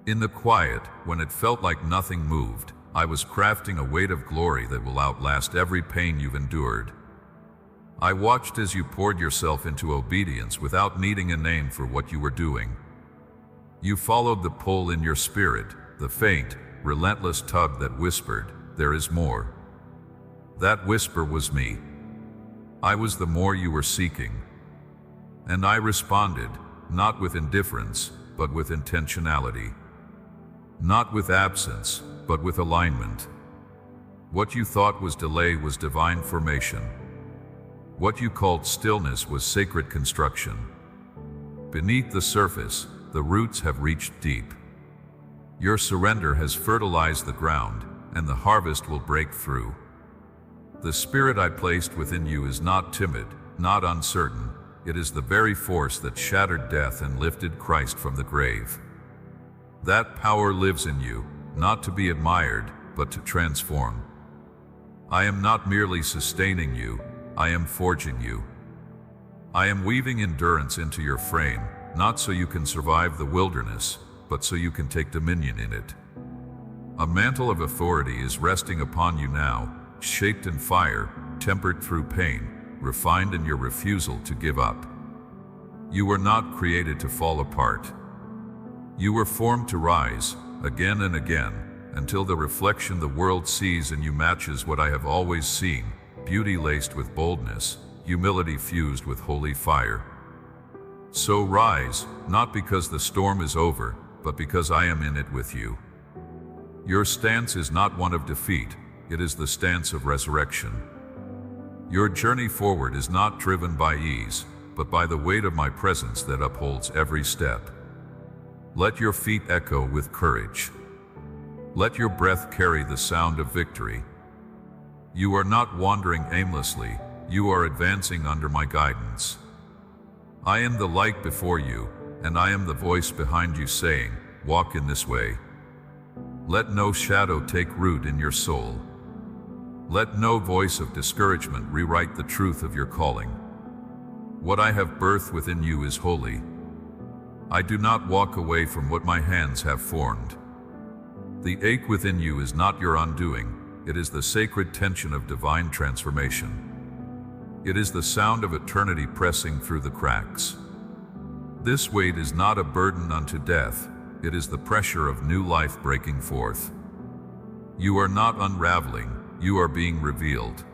In the quiet, when it felt like nothing moved, I was crafting a weight of glory that will outlast every pain you've endured. I watched as you poured yourself into obedience without needing a name for what you were doing. You followed the pull in your spirit, the faint, relentless tug that whispered, "There is more." That whisper was me. I was the more you were seeking. And I responded, not with indifference, but with intentionality. Not with absence, but with alignment. What you thought was delay was divine formation. What you called stillness was sacred construction. Beneath the surface, the roots have reached deep. Your surrender has fertilized the ground, and the harvest will break through. The spirit I placed within you is not timid, not uncertain. It is the very force that shattered death and lifted Christ from the grave. That power lives in you, not to be admired, but to transform. I am not merely sustaining you, I am forging you. I am weaving endurance into your frame, not so you can survive the wilderness, but so you can take dominion in it. A mantle of authority is resting upon you now, shaped in fire, tempered through pain, refined in your refusal to give up. You were not created to fall apart. You were formed to rise, again and again, until the reflection the world sees in you matches what I have always seen, beauty laced with boldness, humility fused with holy fire. So rise, not because the storm is over, but because I am in it with you. Your stance is not one of defeat, it is the stance of resurrection. Your journey forward is not driven by ease, but by the weight of my presence that upholds every step. Let your feet echo with courage. Let your breath carry the sound of victory. You are not wandering aimlessly, you are advancing under my guidance. I am the light before you, and I am the voice behind you saying, walk in this way. Let no shadow take root in your soul. Let no voice of discouragement rewrite the truth of your calling. What I have birthed within you is holy. I do not walk away from what my hands have formed. The ache within you is not your undoing, it is the sacred tension of divine transformation. It is the sound of eternity pressing through the cracks. This weight is not a burden unto death, it is the pressure of new life breaking forth. You are not unraveling, you are being revealed.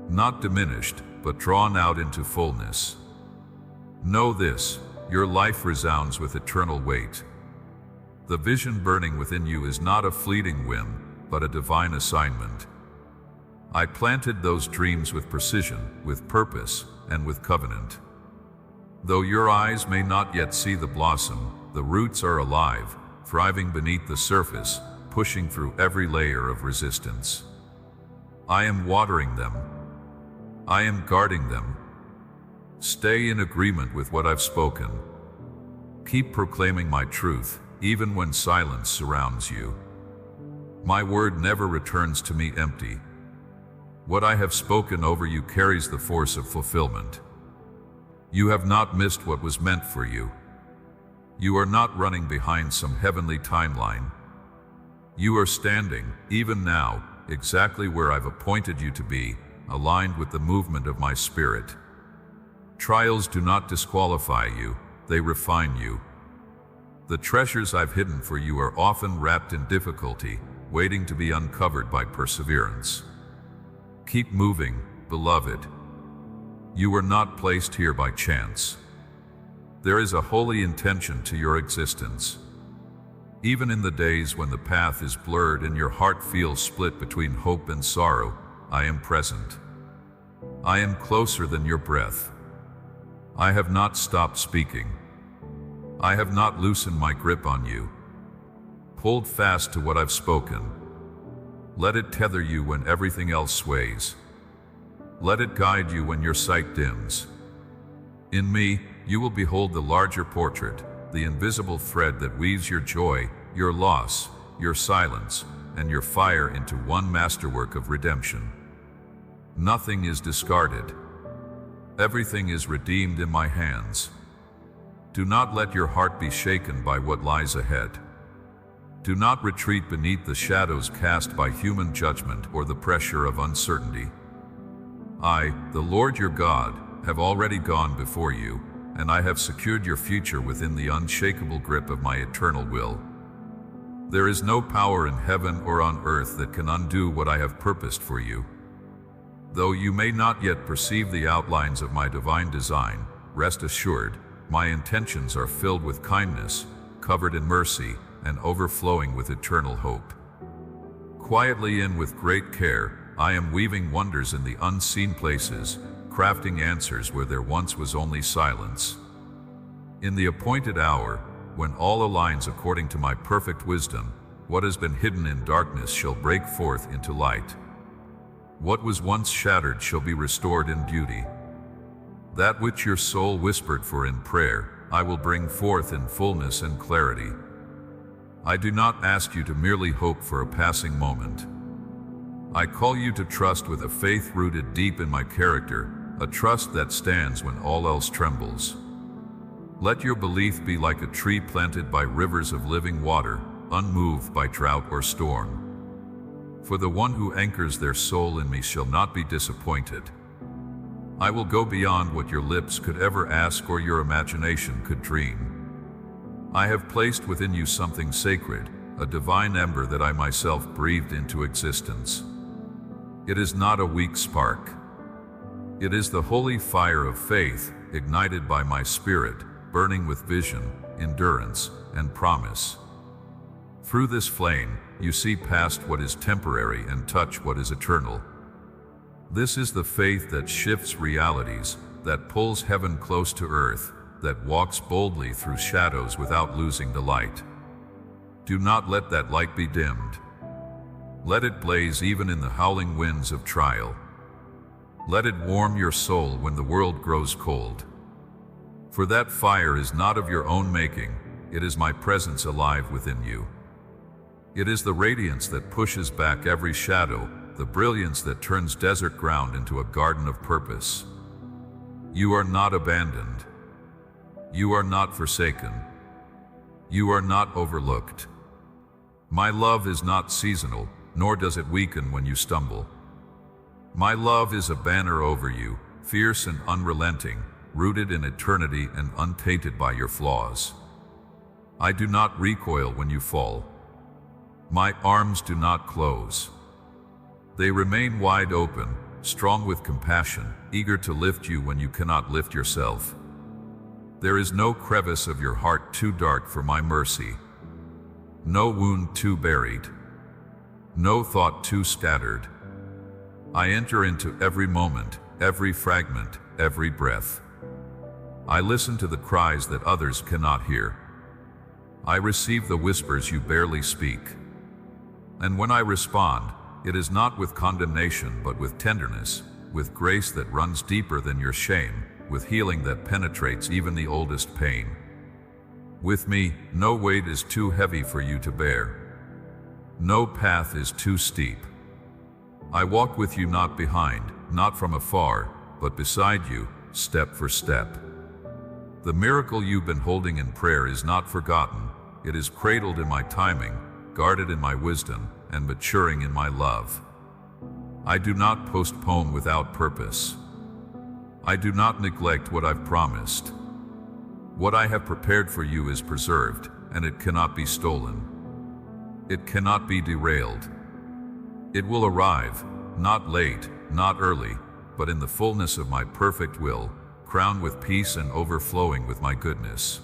Not diminished, but drawn out into fullness. Know this, your life resounds with eternal weight. The vision burning within you is not a fleeting whim, but a divine assignment. I planted those dreams with precision, with purpose, and with covenant. Though your eyes may not yet see the blossom, the roots are alive, thriving beneath the surface, pushing through every layer of resistance. I am watering them. I am guarding them. Stay in agreement with what I've spoken. Keep proclaiming my truth, even when silence surrounds you. My word never returns to me empty. What I have spoken over you carries the force of fulfillment. You have not missed what was meant for you. You are not running behind some heavenly timeline. You are standing, even now, exactly where I've appointed you to be, aligned with the movement of my spirit. Trials do not disqualify you, they refine you. The treasures I've hidden for you are often wrapped in difficulty, waiting to be uncovered by perseverance. Keep moving, beloved. You were not placed here by chance. There is a holy intention to your existence. Even in the days when the path is blurred and your heart feels split between hope and sorrow, I am present. I am closer than your breath. I have not stopped speaking. I have not loosened my grip on you. Hold fast to what I've spoken. Let it tether you when everything else sways. Let it guide you when your sight dims. In me, you will behold the larger portrait, the invisible thread that weaves your joy, your loss, your silence, and your fire into one masterwork of redemption. Nothing is discarded. Everything is redeemed in my hands. Do not let your heart be shaken by what lies ahead. Do not retreat beneath the shadows cast by human judgment or the pressure of uncertainty. I, the Lord your God, have already gone before you, and I have secured your future within the unshakable grip of my eternal will. There is no power in heaven or on earth that can undo what I have purposed for you. Though you may not yet perceive the outlines of my divine design, rest assured, my intentions are filled with kindness, covered in mercy, and overflowing with eternal hope. Quietly and with great care, I am weaving wonders in the unseen places, crafting answers where there once was only silence. In the appointed hour, when all aligns according to my perfect wisdom, what has been hidden in darkness shall break forth into light. What was once shattered shall be restored in beauty. That which your soul whispered for in prayer, I will bring forth in fullness and clarity. I do not ask you to merely hope for a passing moment. I call you to trust with a faith rooted deep in my character, a trust that stands when all else trembles. Let your belief be like a tree planted by rivers of living water, unmoved by drought or storm. For the one who anchors their soul in me shall not be disappointed. I will go beyond what your lips could ever ask or your imagination could dream. I have placed within you something sacred, a divine ember that I myself breathed into existence. It is not a weak spark. It is the holy fire of faith, ignited by my spirit, burning with vision, endurance, and promise. Through this flame, you see past what is temporary and touch what is eternal. This is the faith that shifts realities, that pulls heaven close to earth, that walks boldly through shadows without losing the light. Do not let that light be dimmed. Let it blaze even in the howling winds of trial. Let it warm your soul when the world grows cold. For that fire is not of your own making, it is my presence alive within you. It is the radiance that pushes back every shadow, the brilliance that turns desert ground into a garden of purpose. You are not abandoned. You are not forsaken. You are not overlooked. My love is not seasonal, nor does it weaken when you stumble. My love is a banner over you, fierce and unrelenting, rooted in eternity and untainted by your flaws. I do not recoil when you fall. My arms do not close. They remain wide open, strong with compassion, eager to lift you when you cannot lift yourself. There is no crevice of your heart too dark for my mercy, no wound too buried, no thought too scattered. I enter into every moment, every fragment, every breath. I listen to the cries that others cannot hear. I receive the whispers you barely speak. And when I respond, it is not with condemnation but with tenderness, with grace that runs deeper than your shame, with healing that penetrates even the oldest pain. With me, no weight is too heavy for you to bear. No path is too steep. I walk with you not behind, not from afar, but beside you, step for step. The miracle you've been holding in prayer is not forgotten. It is cradled in my timing, guarded in my wisdom, and maturing in my love. I do not postpone without purpose. I do not neglect what I've promised. What I have prepared for you is preserved, and it cannot be stolen. It cannot be derailed. It will arrive, not late, not early, but in the fullness of my perfect will, crowned with peace and overflowing with my goodness.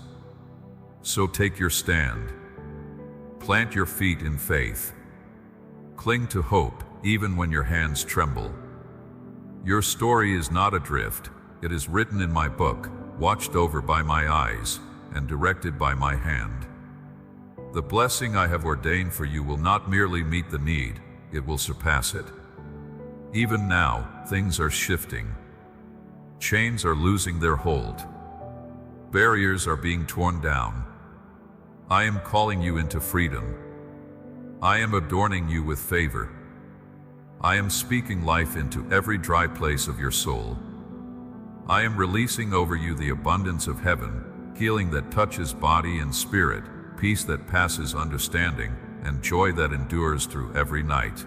So take your stand. Plant your feet in faith. Cling to hope, even when your hands tremble. Your story is not adrift. It is written in my book, watched over by my eyes, and directed by my hand. The blessing I have ordained for you will not merely meet the need, it will surpass it. Even now, things are shifting. Chains are losing their hold. Barriers are being torn down. I am calling you into freedom. I am adorning you with favor. I am speaking life into every dry place of your soul. I am releasing over you the abundance of heaven, healing that touches body and spirit, peace that passes understanding, and joy that endures through every night.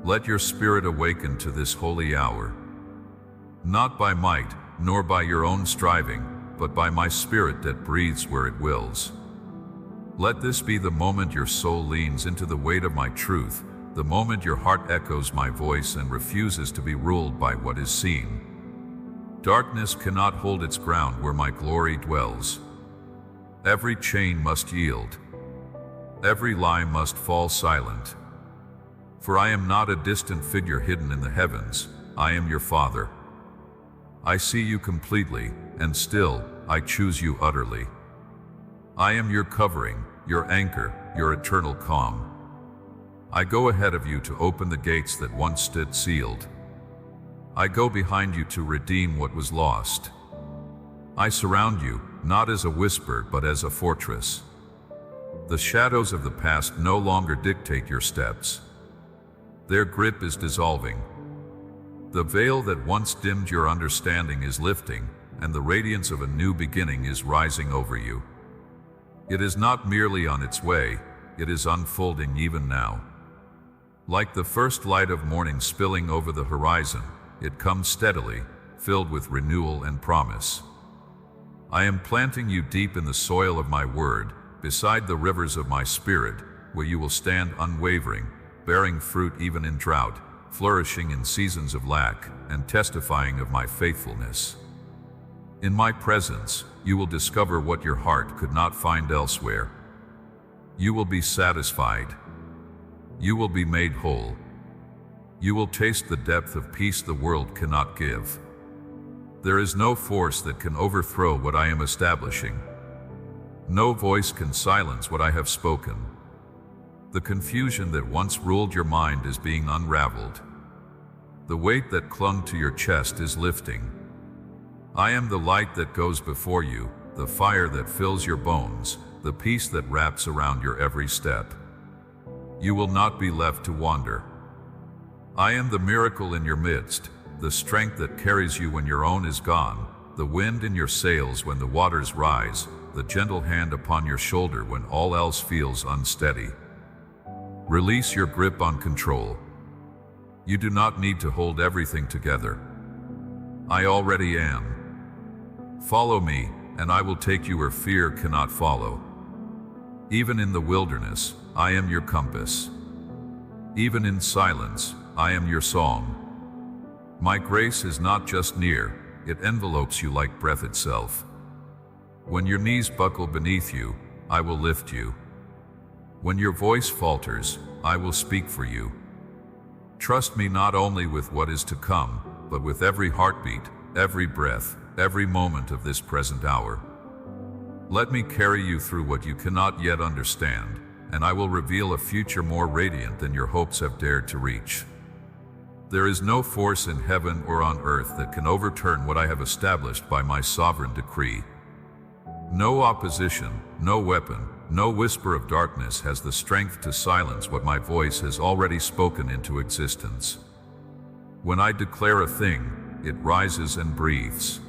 Let your spirit awaken to this holy hour. Not by might, nor by your own striving, but by my spirit that breathes where it wills. Let this be the moment your soul leans into the weight of my truth, the moment your heart echoes my voice and refuses to be ruled by what is seen. Darkness cannot hold its ground where my glory dwells. Every chain must yield. Every lie must fall silent. For I am not a distant figure hidden in the heavens, I am your Father. I see you completely, and still, I choose you utterly. I am your covering, your anchor, your eternal calm. I go ahead of you to open the gates that once stood sealed. I go behind you to redeem what was lost. I surround you, not as a whisper but as a fortress. The shadows of the past no longer dictate your steps. Their grip is dissolving. The veil that once dimmed your understanding is lifting, and the radiance of a new beginning is rising over you. It is not merely on its way, it is unfolding even now. Like the first light of morning spilling over the horizon, it comes steadily, filled with renewal and promise. I am planting you deep in the soil of my word, beside the rivers of my spirit, where you will stand unwavering, bearing fruit even in drought, flourishing in seasons of lack, and testifying of my faithfulness. In my presence, you will discover what your heart could not find elsewhere. You will be satisfied. You will be made whole. You will taste the depth of peace the world cannot give. There is no force that can overthrow what I am establishing. No voice can silence what I have spoken. The confusion that once ruled your mind is being unraveled. The weight that clung to your chest is lifting. I am the light that goes before you, the fire that fills your bones, the peace that wraps around your every step. You will not be left to wander. I am the miracle in your midst, the strength that carries you when your own is gone, the wind in your sails when the waters rise, the gentle hand upon your shoulder when all else feels unsteady. Release your grip on control. You do not need to hold everything together. I already am. Follow me, and I will take you where fear cannot follow. Even in the wilderness, I am your compass. Even in silence, I am your song. My grace is not just near, it envelopes you like breath itself. When your knees buckle beneath you, I will lift you. When your voice falters, I will speak for you. Trust me not only with what is to come, but with every heartbeat, every breath, every moment of this present hour. Let me carry you through what you cannot yet understand, and I will reveal a future more radiant than your hopes have dared to reach. There is no force in heaven or on earth that can overturn what I have established by my sovereign decree. No opposition, no weapon, no whisper of darkness has the strength to silence what my voice has already spoken into existence. When I declare a thing, it rises and breathes.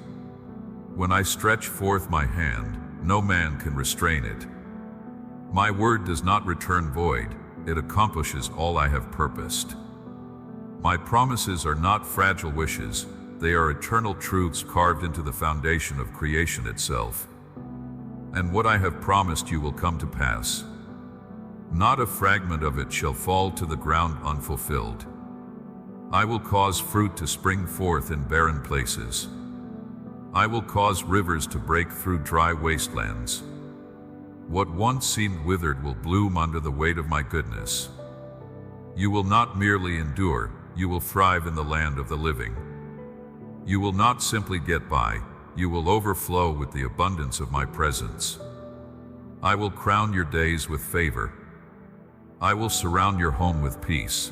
When I stretch forth my hand, no man can restrain it. My word does not return void, it accomplishes all I have purposed. My promises are not fragile wishes, they are eternal truths carved into the foundation of creation itself. And what I have promised you will come to pass. Not a fragment of it shall fall to the ground unfulfilled. I will cause fruit to spring forth in barren places. I will cause rivers to break through dry wastelands. What once seemed withered will bloom under the weight of my goodness. You will not merely endure, you will thrive in the land of the living. You will not simply get by, you will overflow with the abundance of my presence. I will crown your days with favor. I will surround your home with peace.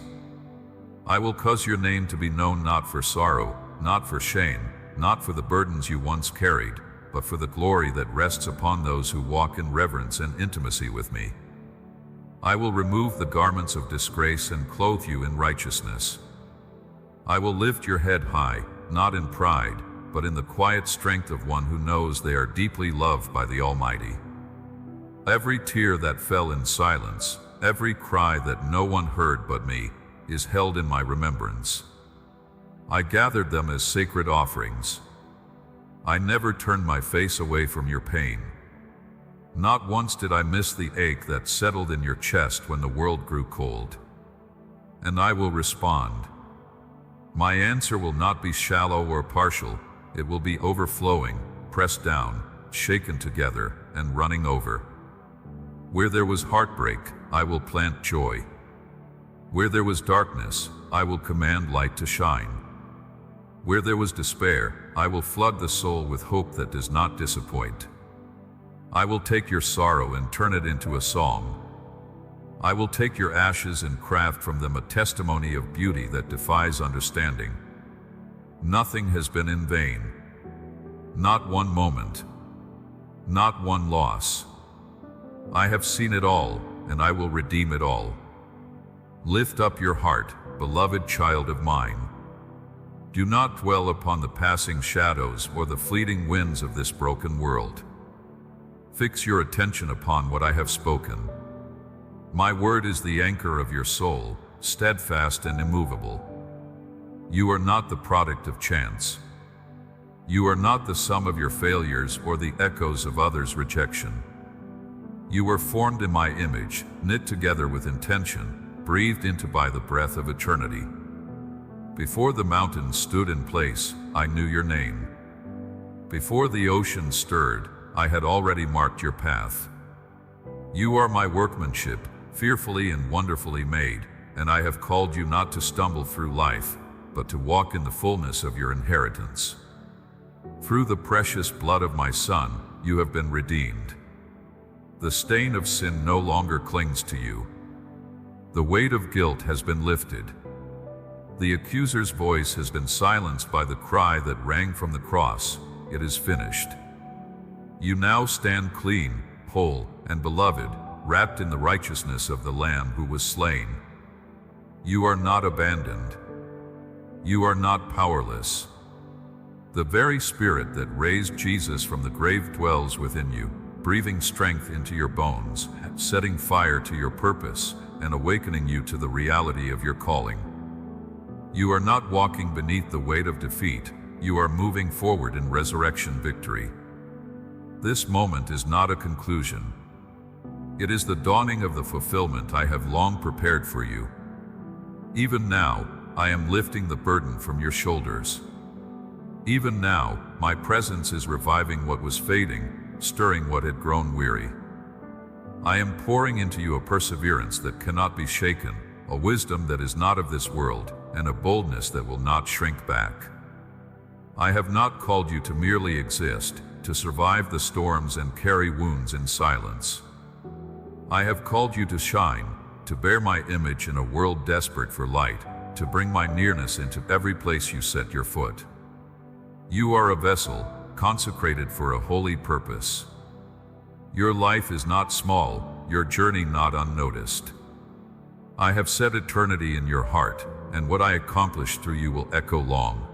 I will cause your name to be known not for sorrow, not for shame, not for the burdens you once carried, but for the glory that rests upon those who walk in reverence and intimacy with me. I will remove the garments of disgrace and clothe you in righteousness. I will lift your head high, not in pride, but in the quiet strength of one who knows they are deeply loved by the Almighty. Every tear that fell in silence, every cry that no one heard but me, is held in my remembrance. I gathered them as sacred offerings. I never turned my face away from your pain. Not once did I miss the ache that settled in your chest when the world grew cold. And I will respond. My answer will not be shallow or partial, it will be overflowing, pressed down, shaken together, and running over. Where there was heartbreak, I will plant joy. Where there was darkness, I will command light to shine. Where there was despair, I will flood the soul with hope that does not disappoint. I will take your sorrow and turn it into a song. I will take your ashes and craft from them a testimony of beauty that defies understanding. Nothing has been in vain. Not one moment. Not one loss. I have seen it all, and I will redeem it all. Lift up your heart, beloved child of mine. Do not dwell upon the passing shadows or the fleeting winds of this broken world. Fix your attention upon what I have spoken. My word is the anchor of your soul, steadfast and immovable. You are not the product of chance. You are not the sum of your failures or the echoes of others' rejection. You were formed in my image, knit together with intention, breathed into by the breath of eternity. Before the mountains stood in place, I knew your name. Before the ocean stirred, I had already marked your path. You are my workmanship, fearfully and wonderfully made, and I have called you not to stumble through life, but to walk in the fullness of your inheritance. Through the precious blood of my Son, you have been redeemed. The stain of sin no longer clings to you. The weight of guilt has been lifted. The accuser's voice has been silenced by the cry that rang from the cross, "It is finished." You now stand clean, whole, and beloved, wrapped in the righteousness of the Lamb who was slain. You are not abandoned. You are not powerless. The very Spirit that raised Jesus from the grave dwells within you, breathing strength into your bones, setting fire to your purpose, and awakening you to the reality of your calling. You are not walking beneath the weight of defeat, you are moving forward in resurrection victory. This moment is not a conclusion. It is the dawning of the fulfillment I have long prepared for you. Even now, I am lifting the burden from your shoulders. Even now, my presence is reviving what was fading, stirring what had grown weary. I am pouring into you a perseverance that cannot be shaken, a wisdom that is not of this world, and a boldness that will not shrink back. I have not called you to merely exist, to survive the storms and carry wounds in silence. I have called you to shine, to bear my image in a world desperate for light, to bring my nearness into every place you set your foot. You are a vessel, consecrated for a holy purpose. Your life is not small, your journey not unnoticed. I have set eternity in your heart, and what I accomplish through you will echo long.